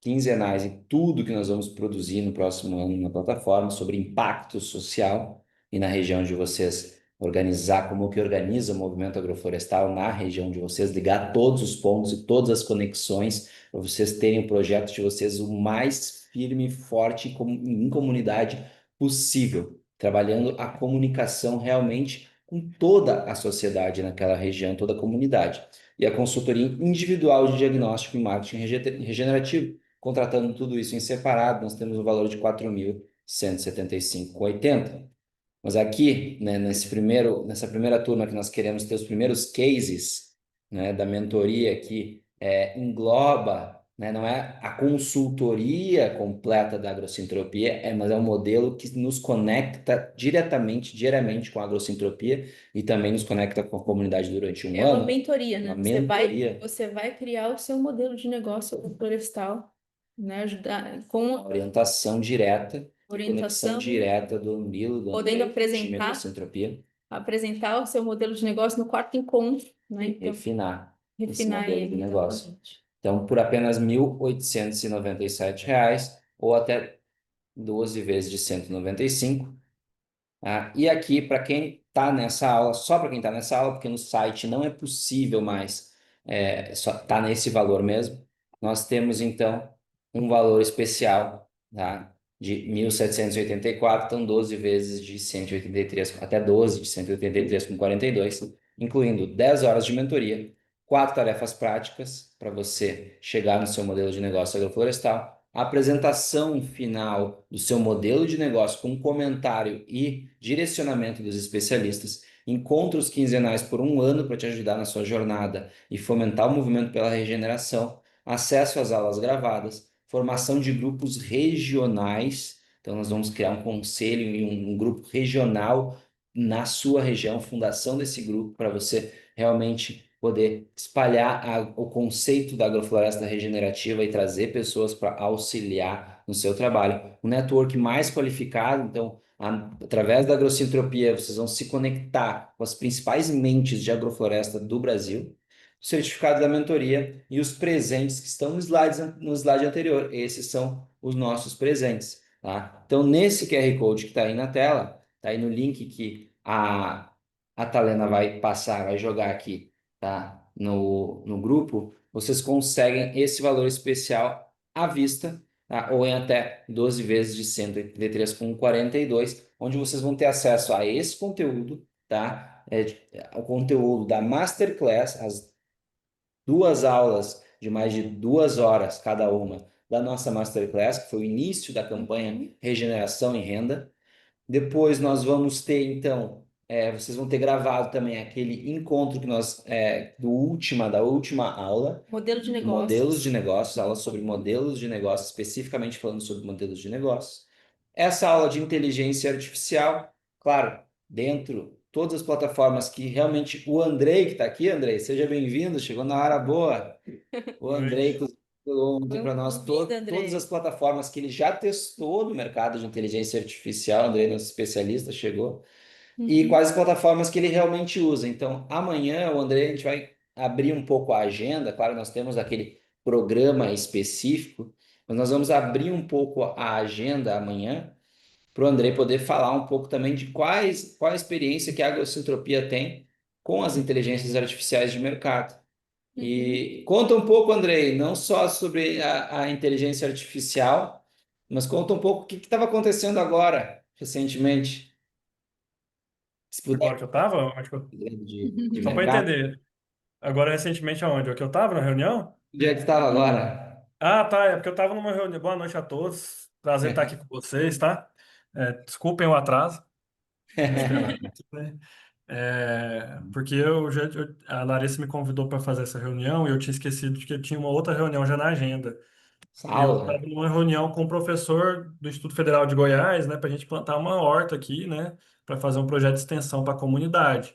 quinzenais e tudo que nós vamos produzir no próximo ano na plataforma sobre impacto social e na região de vocês, organizar como que organiza o movimento agroflorestal na região de vocês, ligar todos os pontos e todas as conexões para vocês terem o projeto de vocês o mais firme, forte em comunidade possível, trabalhando a comunicação realmente com toda a sociedade naquela região, toda a comunidade. E a consultoria individual de diagnóstico e marketing regenerativo. Contratando tudo isso em separado, nós temos um valor de 4.175,80. Mas aqui, né, nessa primeira turma que nós queremos ter os primeiros cases, né, da mentoria que engloba, né, não é a consultoria completa da agrocentropia, mas é um modelo que nos conecta diariamente com a agrocentropia e também nos conecta com a comunidade durante um É uma ano. mentoria, Uma né? mentoria, Você vai criar o seu modelo de negócio florestal, né? Ajudar uma com orientação direta e conexão orientação, direta do Milo, do podendo André, do time apresentar agrocentropia o seu modelo de negócio no quarto encontro, né? e Então, refinar esse refinar modelo de ele, negócio. exatamente. Então, por apenas R$ 1.897 ou até 12 vezes de 195. E aqui, para quem está nessa aula, só para quem está nessa aula, porque no site não é possível mais, só tá nesse valor mesmo, nós temos então um valor especial, tá? De 1.784, então 12 vezes de 183, até 12 de 183,42, incluindo 10 horas de mentoria, 4 tarefas práticas para você chegar no seu modelo de negócio agroflorestal, a apresentação final do seu modelo de negócio com comentário e direcionamento dos especialistas, encontros quinzenais por um ano para te ajudar na sua jornada e fomentar o movimento pela regeneração, acesso às aulas gravadas, formação de grupos regionais. Então, nós vamos criar um conselho e um grupo regional na sua região, fundação desse grupo para você realmente poder espalhar o conceito da agrofloresta regenerativa e trazer pessoas para auxiliar no seu trabalho. Um network mais qualificado, então, através da agrocentropia, vocês vão se conectar com as principais mentes de agrofloresta do Brasil, o certificado da mentoria e os presentes que estão no slide anterior. Esses são os nossos presentes, tá? Então, nesse QR Code que está aí na tela, está aí no link que a Talena vai passar, vai jogar aqui, tá? No grupo, vocês conseguem esse valor especial à vista, tá? Ou em até 12 vezes de 183,42, onde vocês vão ter acesso a esse conteúdo, tá? O conteúdo da Masterclass, as 2 aulas de mais de 2 horas cada uma da nossa Masterclass, que foi o início da campanha Uhum. Regeneração e Renda. Depois nós vamos ter, então, vocês vão ter gravado também aquele encontro que da última aula, Modelo de modelos de negócios. negócios, aula sobre modelos de negócios, especificamente falando sobre modelos de negócios. Essa aula de inteligência artificial, claro, dentro todas as plataformas que realmente o Andrei, que está aqui, Andrei, seja bem-vindo, chegou na hora boa. O Oi. Andrei colocou ontem para nós Bem-vindo, todas as Andrei. plataformas que ele já testou no mercado de inteligência artificial. Andrei, nosso especialista, chegou. E Uhum. quais as plataformas que ele realmente usa. Então, amanhã, o Andrei, a gente vai abrir um pouco a agenda. Claro, nós temos aquele programa específico, mas nós vamos abrir um pouco a agenda amanhã para o Andrei poder falar um pouco também de qual a experiência que a agrocentropia tem com as inteligências artificiais de mercado. Uhum. E conta um pouco, Andrei, não só sobre a inteligência artificial, mas conta um pouco o que estava acontecendo agora, recentemente. Se puder, Agora que eu tava, de só para mercado. entender. Agora, recentemente, aonde? O que eu tava na reunião? Onde é que estava agora? Ah, tá. É porque eu tava numa reunião. Boa noite a todos. Prazer estar aqui com vocês, tá? Desculpem o atraso. Tô esperando, né? Porque a Larissa me convidou para fazer essa reunião e eu tinha esquecido de que eu tinha uma outra reunião já na agenda. Essa E eu aula. estava numa reunião com o professor do Instituto Federal de Goiás, né, para a gente plantar uma horta aqui, né, para fazer um projeto de extensão para a comunidade.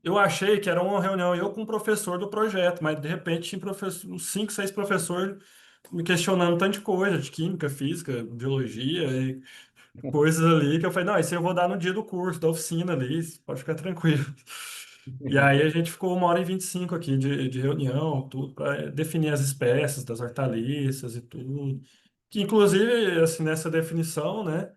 eu achei que era uma reunião eu com o professor do projeto, mas de repente tinha uns 5, 6 professores me questionando tanto de coisa, de química, física, biologia e coisas ali, que eu falei, não, isso eu vou dar no dia do curso, da oficina ali, pode ficar tranquilo. E aí a gente ficou 1h25 aqui de reunião, tudo, para definir as espécies das hortaliças e tudo. Que inclusive, assim, nessa definição, né?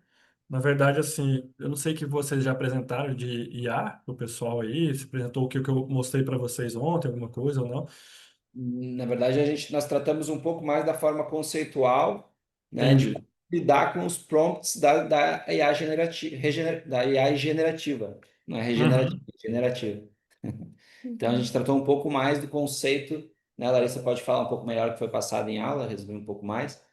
Na verdade, assim, eu não sei que vocês já apresentaram de IA o pessoal aí, se apresentou o que eu mostrei para vocês ontem, alguma coisa ou não. Na verdade, nós tratamos um pouco mais da forma conceitual, né, de Entendi. como lidar com os prompts da IA da AI generativa, não é regenerativa, Uhum. é generativa. Então, a gente Uhum. tratou um pouco mais do conceito, né, Larissa pode falar um pouco melhor o que foi passado em aula, resumir um pouco mais.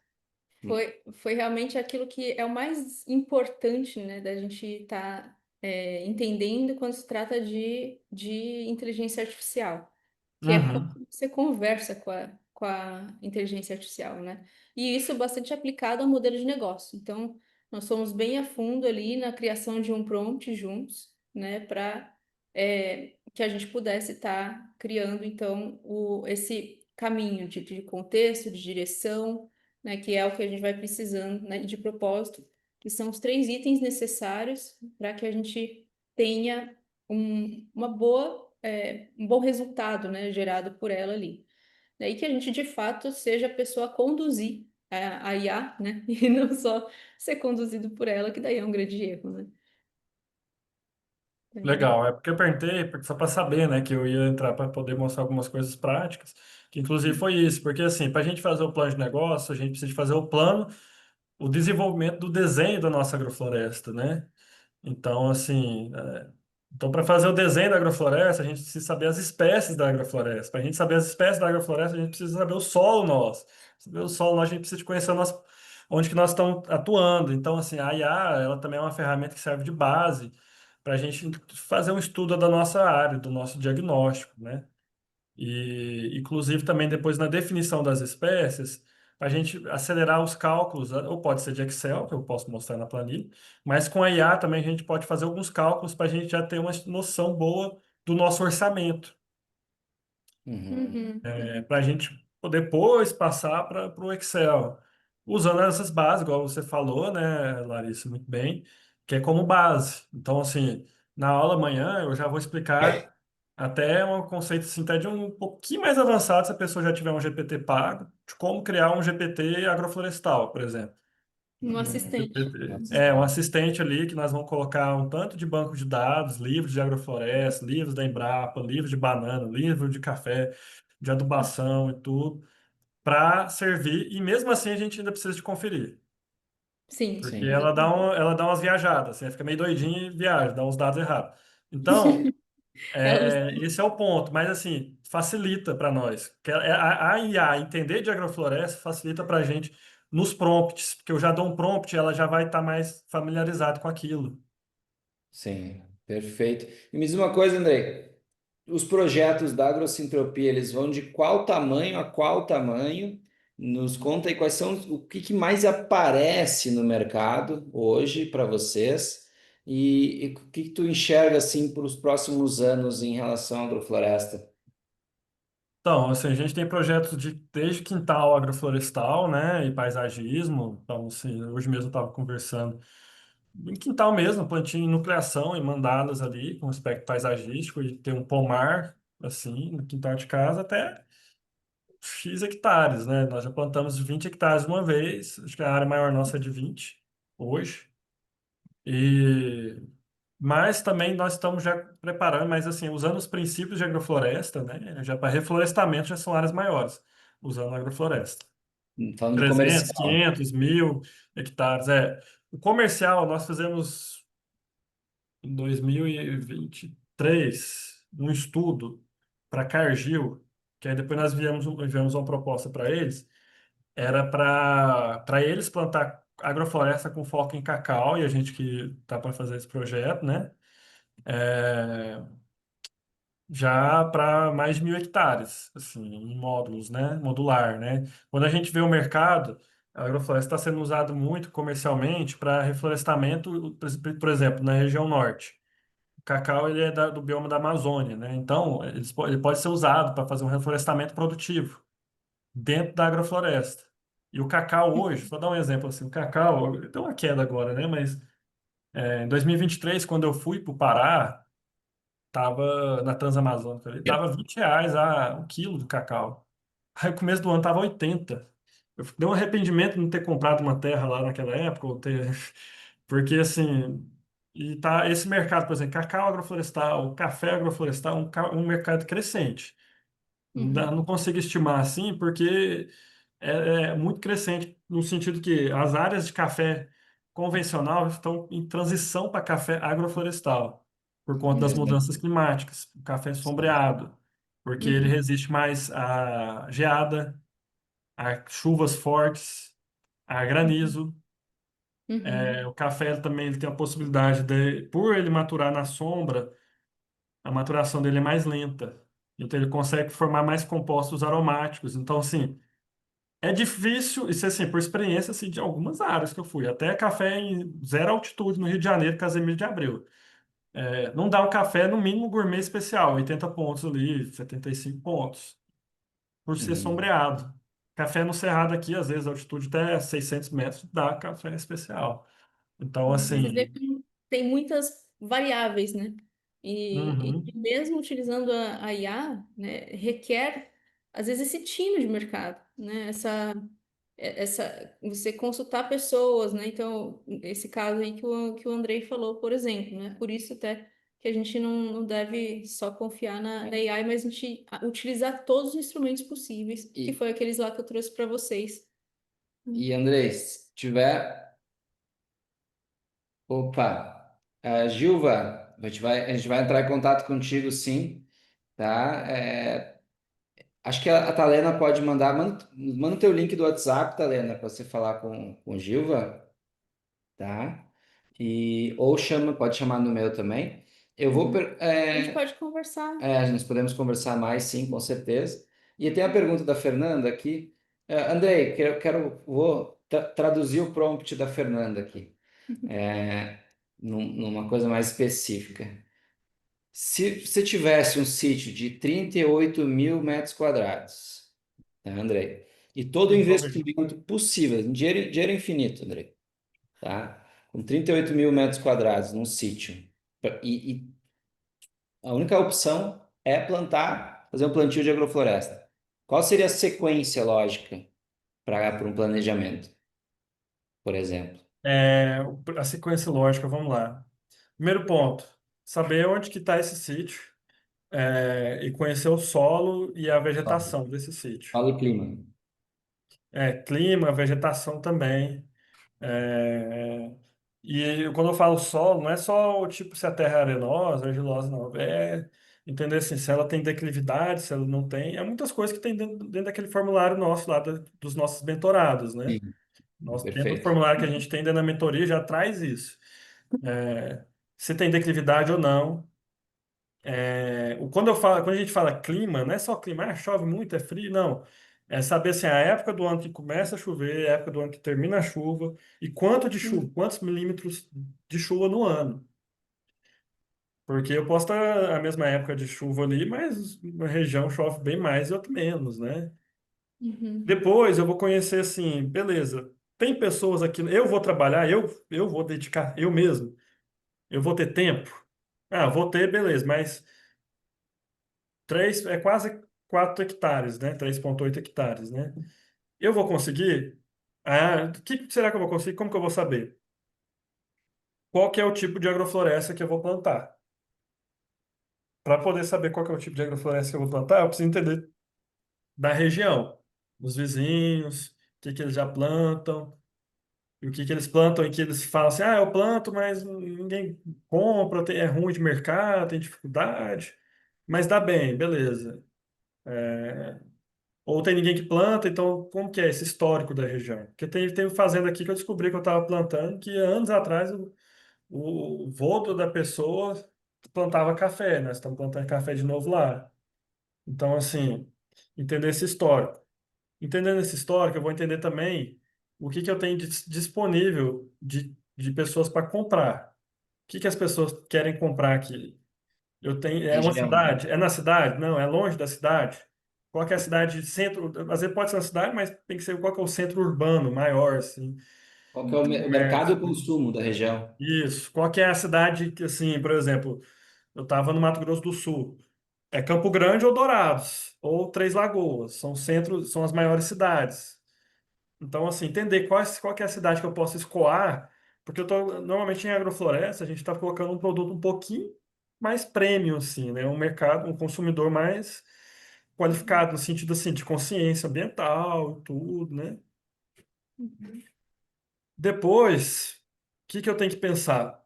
Foi realmente aquilo que é o mais importante, né, da gente estar entendendo quando se trata de inteligência artificial, que é como Uhum. você conversa com a inteligência artificial, né? E isso é bastante aplicado ao modelo de negócio. Então, nós fomos bem a fundo ali na criação de um prompt juntos, né, para que a gente pudesse estar criando, então, esse caminho de contexto, de direção, né, que é o que a gente vai precisando, né, de propósito, que são os 3 itens necessários para que a gente tenha um bom resultado, né, gerado por ela ali. Daí que a gente, de fato, seja a pessoa a conduzir a IA, né, e não só ser conduzido por ela, que daí é um grande erro, né. É. Legal, é porque eu perguntei só para saber, né, que eu ia entrar para poder mostrar algumas coisas práticas, que inclusive foi isso, porque assim, para a gente fazer o plano de negócio, a gente precisa de fazer o plano, o desenvolvimento do desenho da nossa agrofloresta, né? Então, assim, então para fazer o desenho da agrofloresta, a gente precisa saber as espécies da agrofloresta. Para a gente saber as espécies da agrofloresta, a gente precisa saber o solo nosso. Saber o solo nosso, a gente precisa de conhecer onde que nós estamos atuando. Então, assim, a IA, ela também é uma ferramenta que serve de base para a gente fazer um estudo da nossa área, do nosso diagnóstico, né? E, inclusive, também depois na definição das espécies, a gente acelerar os cálculos, ou pode ser de Excel, que eu posso mostrar na planilha, mas com a IA também a gente pode fazer alguns cálculos para a gente já ter uma noção boa do nosso orçamento, Uhum. Uhum, para a gente poder depois passar para o Excel, usando essas bases, igual você falou, né, Larissa, muito bem, que é como base. Então, assim, na aula amanhã eu já vou explicar até um conceito assim, até de um pouquinho mais avançado, se a pessoa já tiver um GPT pago, de como criar um GPT agroflorestal, por exemplo. um Uhum. assistente. GPT Uhum. é um assistente ali que nós vamos colocar um tanto de banco de dados, livros de agrofloresta, livros da Embrapa, livros de banana, livro de café, de adubação e tudo, para servir, e mesmo assim a gente ainda precisa de conferir. Sim, Porque Sim. exatamente. ela dá umas viajadas, assim, fica meio doidinha e viaja, dá uns dados errados. Então, Ela, esse é o ponto, mas assim, facilita para nós. A IA entender de agrofloresta facilita para a gente nos prompts, porque eu já dou um prompt, ela já vai estar mais familiarizada com aquilo. Sim, perfeito. E me diz uma coisa, André, os projetos da agrocentropia, eles vão de qual tamanho a qual tamanho? Nos conta aí quais são o que que mais aparece no mercado hoje para vocês e o que que tu enxerga assim para os próximos anos em relação à agrofloresta? Então, assim, a gente tem projetos desde quintal agroflorestal, né, e paisagismo. Então, assim, hoje mesmo eu estava conversando em quintal mesmo, plantinha em nucleação e mandalas ali, com aspecto paisagístico, e ter um pomar, assim, no quintal de casa, até X hectares, né? Nós já plantamos 20 hectares de uma vez, acho que a área maior nossa é de 20 hoje. E mas também nós estamos já preparando, mas assim, usando os princípios de agrofloresta, né? Já para reflorestamento já são áreas maiores, usando agrofloresta. Falando de 300, comercial. 500, 1.000 hectares. O comercial nós fizemos em 2023 um estudo para Cargill, que aí depois nós enviamos uma proposta para eles, era para eles plantar agrofloresta com foco em cacau, e a gente que está para fazer esse projeto, né? É, já para mais de 1.000 hectares, assim, em módulos, né? Modular, né? Quando a gente vê o mercado, a agrofloresta está sendo usado muito comercialmente para reflorestamento, por exemplo, na região norte. cacau ele é do bioma da Amazônia, né? Então, ele pode ser usado para fazer um reflorestamento produtivo dentro da agrofloresta. E o cacau hoje, só dar um exemplo assim, o cacau deu uma queda agora, né? Mas em 2023, quando eu fui para o Pará, tava na Transamazônica ali, tava R$ 20 um quilo do cacau. Aí no começo do ano tava 80. Deu um arrependimento de não ter comprado uma terra lá naquela época, ou ter... porque assim, e tá esse mercado, por exemplo, cacau agroflorestal, café agroflorestal, um mercado crescente. Uhum. Não consigo estimar assim, porque é muito crescente, no sentido que as áreas de café convencional estão em transição para café agroflorestal, por conta das Uhum. mudanças climáticas, o café Sim. sombreado, porque ele Uhum. resiste mais à geada, a chuvas fortes, a granizo. Uhum. O café também ele tem a possibilidade de, por ele maturar na sombra, a maturação dele é mais lenta. Então ele consegue formar mais compostos aromáticos. Então, assim, é difícil, isso assim, por experiência assim, de algumas áreas que eu fui, até café em zero altitude no Rio de Janeiro, Casemiro de Abreu. Não dá um café no mínimo gourmet especial, 80 pontos ali, 75 pontos, por ser Uhum. sombreado. Café no Cerrado aqui, às vezes, altitude até 600 metros, dá café especial. Então, Você vê assim, que tem muitas variáveis, né? E uhum, mesmo utilizando a IA, né, requer, às vezes, esse tino de mercado, né? Você consultar pessoas, né? Então, esse caso aí que o Andrei falou, por exemplo, né? Por isso até que a gente não deve só confiar na AI, mas a gente utilizar todos os instrumentos possíveis, que E, foi aqueles lá que eu trouxe para vocês. e Andrei, se tiver. Opa, Gilva, a gente vai entrar em contato contigo, sim, tá? Acho que a Talena pode mandar, manda o teu link do WhatsApp, Talena, para você falar com Gilva, tá? Ou pode chamar no meu também. Eu vou, Uhum. A gente pode conversar. nós podemos conversar mais, sim, com certeza. E tem a pergunta da Fernanda aqui. Andrei, vou traduzir o prompt da Fernanda aqui, é, numa coisa mais específica. Se você tivesse um sítio de 38 mil metros quadrados, tá, Andrei? E todo o vamos ver. investimento possível, dinheiro infinito, Andrei, tá? Com 38 mil metros quadrados num sítio. E a única opção é fazer um plantio de agrofloresta. Qual seria a sequência lógica para um planejamento, por exemplo? A sequência lógica, vamos lá. Primeiro ponto, saber onde que está esse sítio, e conhecer o solo e a Solo vegetação desse sítio. solo e clima. Clima, vegetação também. É, e quando eu falo solo, não é só o tipo se a terra é arenosa, argilosa, não. É entender assim, se ela tem declividade, se ela não tem. É muitas coisas que tem dentro daquele formulário nosso lá dos nossos mentorados, né? Sim, Dentro do perfeito. formulário que a gente tem dentro da mentoria já traz isso. É, se tem declividade ou não. Quando a gente fala clima, não é só clima, chove muito, é frio, não. É saber assim, a época do ano que começa a chover, a época do ano que termina a chuva, e quanto de chuva, Uhum. quantos milímetros de chuva no ano. Porque eu posso estar a mesma época de chuva ali, mas uma região chove bem mais e outra menos, né? Uhum. Depois eu vou conhecer assim, beleza, tem pessoas aqui, eu vou trabalhar, eu vou dedicar, eu mesmo, eu vou ter tempo. Vou ter, beleza, mas é quase 4 hectares, né? 3,8 hectares, né? Eu vou conseguir? O que será que eu vou conseguir? Como que eu vou saber? Qual que é o tipo de agrofloresta que eu vou plantar? Para poder saber qual que é o tipo de agrofloresta que eu vou plantar, eu preciso entender da região, dos vizinhos, o que que eles já plantam, e o que que eles plantam e que eles falam assim, eu planto, mas ninguém compra, é ruim de mercado, tem dificuldade, mas dá bem, beleza. Ou tem ninguém que planta, então como que é esse histórico da região? Porque tem fazenda aqui que eu descobri que eu estava plantando, que anos atrás o vô da pessoa plantava café, nós estamos plantando café de novo lá. Então, assim, entender esse histórico. Entendendo esse histórico, eu vou entender também o que que eu tenho disponível de pessoas para comprar. que as pessoas querem comprar aqui? É uma Região, né? cidade? É na cidade? Não, é longe da cidade? Qual que é a cidade centro? Às vezes pode ser na cidade, mas tem que ser qual que é o centro urbano maior, assim, Qual que é o mercado e comércio. o consumo da região? Isso. Qual que é a cidade que, assim, por exemplo, eu estava no Mato Grosso do Sul. É Campo Grande ou Dourados, ou Três Lagoas. São centros, são as maiores cidades. Então, assim, entender qual que é a cidade que eu posso escoar, porque eu tô, normalmente em agrofloresta, a gente está colocando um produto um pouquinho mais premium, assim, né? Um mercado, um consumidor mais qualificado, no sentido, assim, de consciência ambiental e tudo, né? Uhum. Depois, o que que eu tenho que pensar?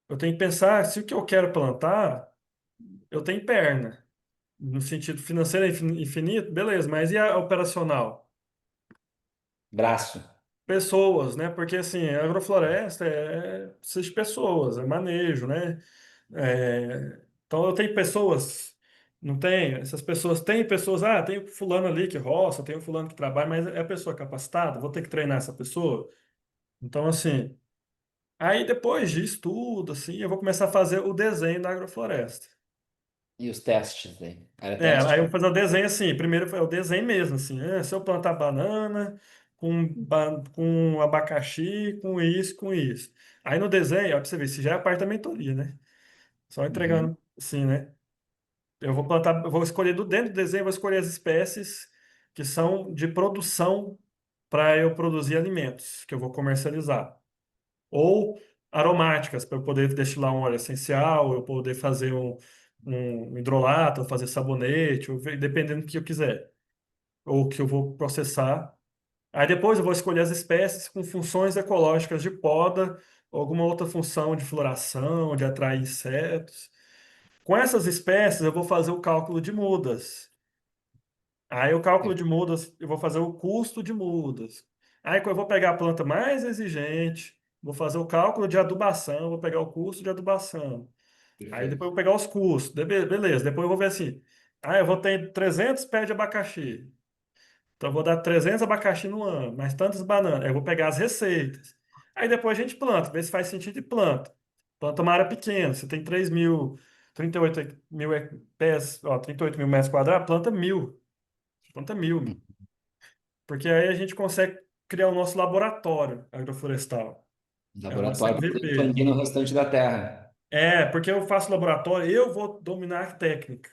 Eu tenho que pensar se o que eu quero plantar, eu tenho perna. No sentido financeiro é infinito, beleza, mas e a operacional? Braço. Pessoas, né? Porque assim, a agrofloresta precisa de pessoas, é manejo, né? Então eu tenho pessoas, não tem? Essas pessoas têm pessoas, tem o fulano ali que roça, tem o fulano que trabalha, mas é a pessoa capacitada, vou ter que treinar essa pessoa. Então, assim, aí depois disso tudo, assim, eu vou começar a fazer o desenho da agrofloresta. E os testes aí? Era Aí eu teste? vou fazer o desenho assim. Primeiro é o desenho mesmo, assim. Se eu plantar banana com abacaxi, com isso, com isso. Aí no desenho, ó, pra você ver, isso já é a parte da mentoria, né? Só Uhum. entregando assim, né? Eu vou escolher dentro do desenho, eu vou escolher as espécies que são de produção para eu produzir alimentos que eu vou comercializar. Ou aromáticas, para eu poder destilar um óleo essencial, eu poder fazer um hidrolato, ou fazer sabonete, dependendo do que eu quiser, ou que eu vou processar. Aí depois eu vou escolher as espécies com funções ecológicas de poda, ou alguma outra função de floração, de atrair insetos. Com essas espécies, eu vou fazer o cálculo de mudas. Aí o cálculo de mudas, eu vou fazer o custo de mudas. Aí eu vou pegar a planta mais exigente, vou fazer o cálculo de adubação, vou pegar o custo de adubação. Aí depois Perfeito. eu vou pegar os custos. Beleza, depois eu vou ver assim. Eu vou ter 300 pés de abacaxi. Então eu vou dar 300 abacaxi no ano, mais tantas bananas. Aí eu vou pegar as receitas. Aí depois a gente planta, vê se faz sentido e planta. Planta uma área pequena, você tem 38 mil pés, ó, 38 mil metros quadrados, planta 1.000. Planta 1.000. Porque aí a gente consegue criar o nosso laboratório agroflorestal. É o nosso Laboratório para MVP. expandir no restante da Terra. Porque eu faço laboratório, eu vou dominar a técnica.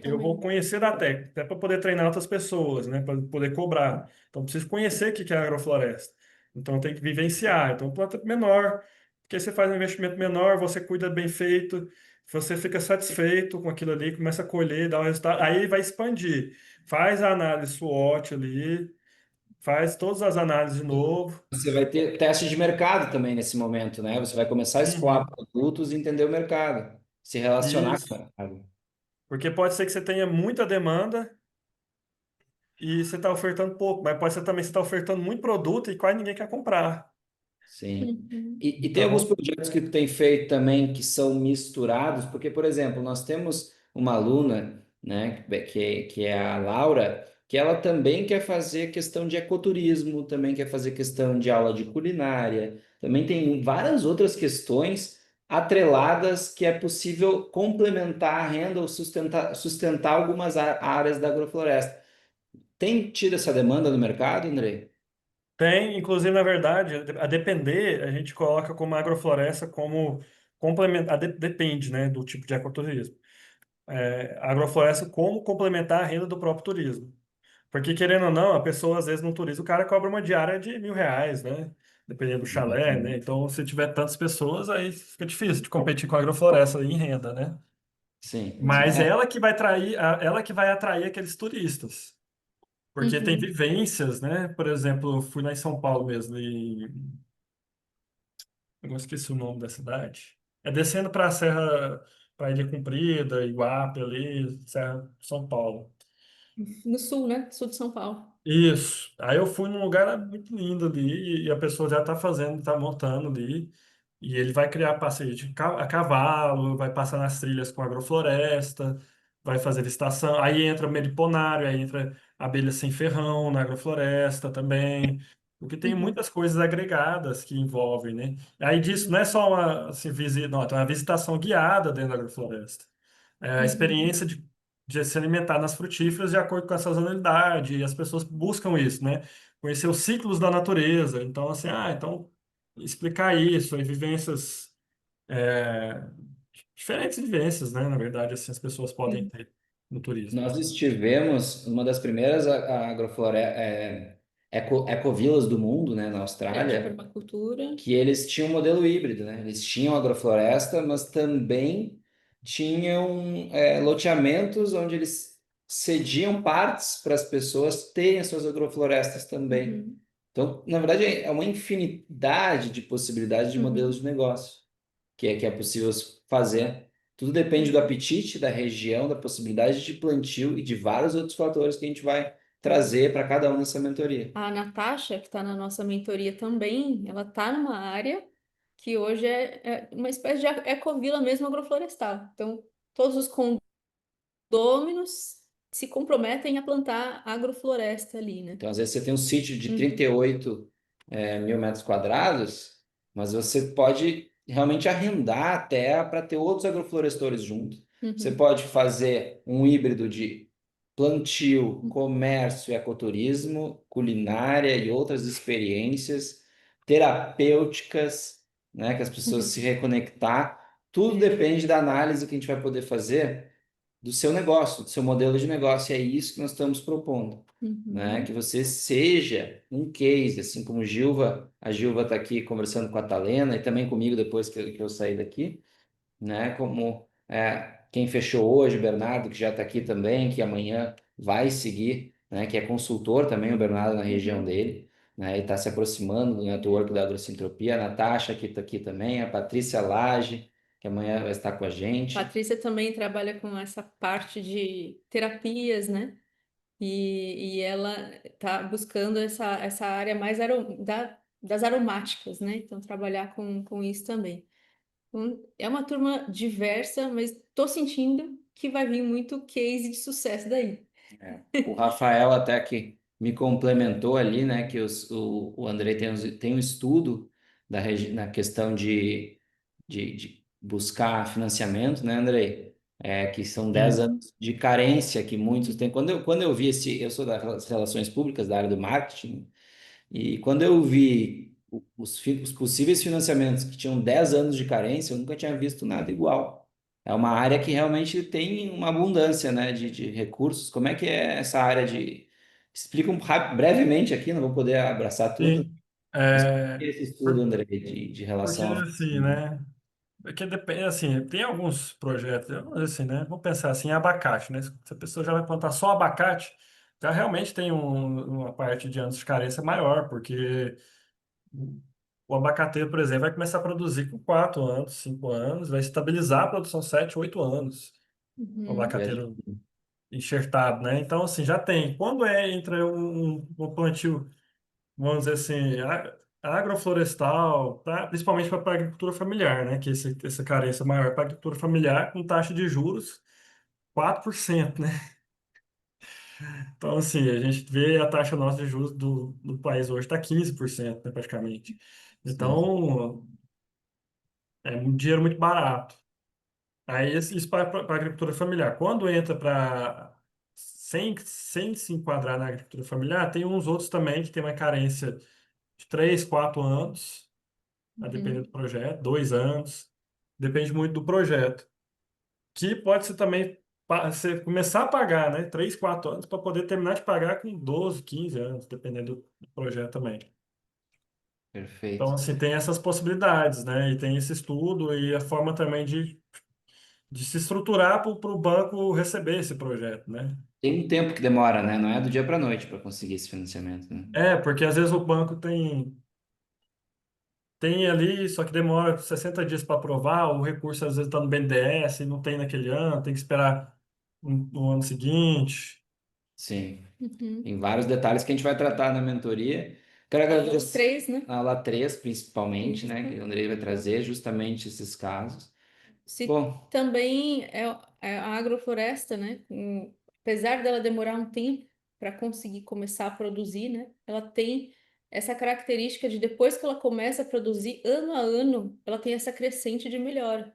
Eu vou Exatamente. conhecer da técnica, até para poder treinar outras pessoas, né? Para poder cobrar. Então, eu preciso conhecer o que que é agrofloresta. Então, eu tenho que vivenciar. Então, planta menor, porque você faz um investimento menor, você cuida bem feito, você fica satisfeito com aquilo ali, começa a colher, dá um resultado, aí vai expandir. Faz a análise SWOT ali, faz todas as análises de novo. Você vai ter teste de mercado também nesse momento, né? Você vai começar a escoar Uhum. produtos e entender o mercado, se relacionar com o Isso. mercado. Porque pode ser que você tenha muita demanda e você está ofertando pouco, mas pode ser também que você está ofertando muito produto e quase ninguém quer comprar. Sim. Uhum. E tem alguns Então, projetos que tu tem feito também que são misturados, porque, por exemplo, nós temos uma aluna, né, que é a Laura, que ela também quer fazer questão de ecoturismo, também quer fazer questão de aula de culinária, também tem várias outras questões atreladas que é possível complementar a renda ou sustentar algumas áreas da agrofloresta. Tem tido essa demanda no mercado, Andrei? tem, inclusive, na verdade, a depender, a gente coloca como agrofloresta como complementar, depende, né, do tipo de ecoturismo. A agrofloresta como complementar a renda do próprio turismo. Porque, querendo ou não, a pessoa, às vezes, no turismo, o cara cobra uma diária de R$ 1.000, né? Dependendo do chalé, né? Uhum. Então, se tiver tantas pessoas, aí fica difícil de competir com a agrofloresta em renda, né? Sim, sim. Mas É, ela que vai atrair, ela que vai atrair aqueles turistas. Porque tem Uhum. vivências, né? Por exemplo, eu fui lá em São Paulo mesmo, e eu não esqueci o nome da cidade. É descendo para a Serra, para Ilha Comprida, Iguape ali, Serra de São Paulo. No sul, né? Sul de São Paulo. Isso. Aí eu fui num lugar muito lindo ali e a pessoa já está fazendo, está montando ali. E ele vai criar passeio a cavalo, vai passar nas trilhas com agrofloresta, vai fazer estação. Aí entra meliponário, aí entra abelha sem ferrão na agrofloresta também. porque tem Uhum. muitas coisas agregadas que envolvem, né? Aí disso não é só uma, assim, não, tem uma visitação guiada dentro da agrofloresta. É a Uhum. experiência de se alimentar nas frutíferas de acordo com a sazonalidade, e as pessoas buscam isso, né? Conhecer os ciclos da natureza. Então, assim, então explicar isso, e vivências, é, diferentes vivências, né? Na verdade, assim, as pessoas podem Uhum. ter no turismo. Nós estivemos numa das primeiras ecovilas do mundo, né, na É de Austrália, permacultura. que eles tinham um modelo híbrido, né? Eles tinham agrofloresta, mas também tinham loteamentos onde eles cediam partes para as pessoas terem as suas agroflorestas também. Uhum. Então, na verdade, é uma infinidade de possibilidades de modelos Uhum. de negócio que é possível fazer. Tudo depende do Uhum. apetite, da região, da possibilidade de plantio e de vários outros fatores que a gente vai É. trazer para cada um nessa mentoria. A Natasha, que está na nossa mentoria também, ela está numa área que hoje é uma espécie de ecovila mesmo agroflorestal. Então, todos os condôminos se comprometem a plantar agrofloresta ali, né? Então, às vezes, você tem um sítio de Uhum. 38 mil metros quadrados, mas você pode realmente arrendar a terra para ter outros agroflorestores junto. Você Uhum. pode fazer um híbrido de plantio, comércio, ecoturismo, culinária e outras experiências terapêuticas, né, que as pessoas se Uhum. reconectar. Tudo depende da análise que a gente vai poder fazer do seu negócio, do seu modelo de negócio. E é isso que nós estamos propondo, né? Que Uhum. você seja um case, assim como a Gilva está aqui conversando com a Talena e também comigo depois que eu sair daqui, né? Como quem fechou hoje, o Bernardo, que já está aqui também, que amanhã vai seguir, né? Que é consultor também, o Bernardo, na região Uhum. dele, né? E está se aproximando do network da Agrocentropia. A Natasha, que está aqui também, a Patrícia Lage, que amanhã vai estar com a gente. Patrícia também trabalha com essa parte de terapias, né? E ela está buscando essa área mais das aromáticas, né? Então, trabalhar com isso também. Então, é uma turma diversa, mas estou sentindo que vai vir muito case de sucesso daí. O Rafael até que me complementou ali, né, que o Andrei tem um estudo na questão de buscar financiamento, né, Andrei? Que são 10 Sim, anos de carência que muitos têm. Quando eu vi eu sou das relações públicas, da área do marketing, e quando eu vi os possíveis financiamentos que tinham 10 anos de carência, eu nunca tinha visto nada igual. É uma área que realmente tem uma abundância, né, de recursos. Como é que é essa área de... Explica brevemente aqui, não vou poder abraçar tudo, sim. mas como é que É, é esse estudo, por- André, de porque relação a assim, financiamento? né? Porque depende, assim, tem alguns projetos, vamos dizer assim, né? Vamos pensar assim, abacate, né? Se a pessoa já vai plantar só abacate, já realmente tem uma parte de anos de carência maior, porque o abacateiro, por exemplo, vai começar a produzir com 4 anos, 5 anos, vai estabilizar a produção 7, 8 anos, o Uhum. abacateiro enxertado, né? Então, assim, já tem. Quando entra um plantio, vamos dizer assim, agroflorestal, principalmente para a agricultura familiar, né? Que essa carência maior para a agricultura familiar, com taxa de juros 4%, né? Então, assim, a gente vê a taxa nossa de juros do país hoje está 15%, né, praticamente. Sim, Então, é um dinheiro muito barato. Aí, isso para a agricultura familiar. Quando entra para. Sem se enquadrar na agricultura familiar, tem uns outros também que tem uma carência de 3, 4 anos, a depender do Uhum. projeto, 2 anos, depende muito do projeto. Que pode ser também você começar a pagar, né? 3, 4 anos para poder terminar de pagar com 12, 15 anos, dependendo do projeto também. Então, perfeito. assim, tem essas possibilidades, né? E tem esse estudo e a forma também de se estruturar para o banco receber esse projeto, né? Tem um tempo que demora, né? Não é do dia para a noite para conseguir esse financiamento, né? Porque às vezes o banco tem ali, só que demora 60 dias para aprovar, o recurso às vezes está no BNDES e não tem naquele ano, tem que esperar no ano seguinte. Sim. Uhum. Tem vários detalhes que a gente vai tratar na mentoria. Quero Os agradecer três, né? na aula 3 principalmente, Isso. né? Que o Andrei vai trazer justamente esses casos. Se Bom, também é a agrofloresta, né? Apesar dela demorar um tempo para conseguir começar a produzir, né? Ela tem essa característica de depois que ela começa a produzir, ano a ano, ela tem essa crescente de melhora,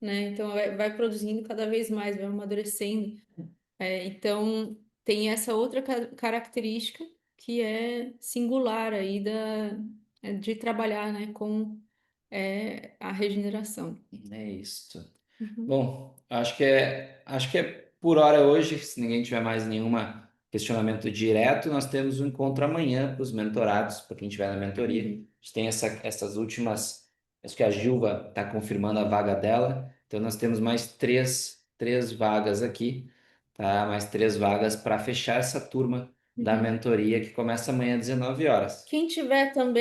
né? Então, vai produzindo cada vez mais, vai amadurecendo. Então, tem essa outra característica que é singular aí de trabalhar, né, com a regeneração. É isso. Uhum. Bom, acho que é por hora hoje. Se ninguém tiver mais nenhum questionamento direto, nós temos um encontro amanhã para os mentorados, para quem estiver na mentoria. Uhum. A gente tem essas últimas, acho que a Gilva está confirmando a vaga dela, então nós temos mais três vagas aqui, tá? Mais 3 vagas para fechar essa turma da Uhum. mentoria que começa amanhã às 19 horas. Quem tiver também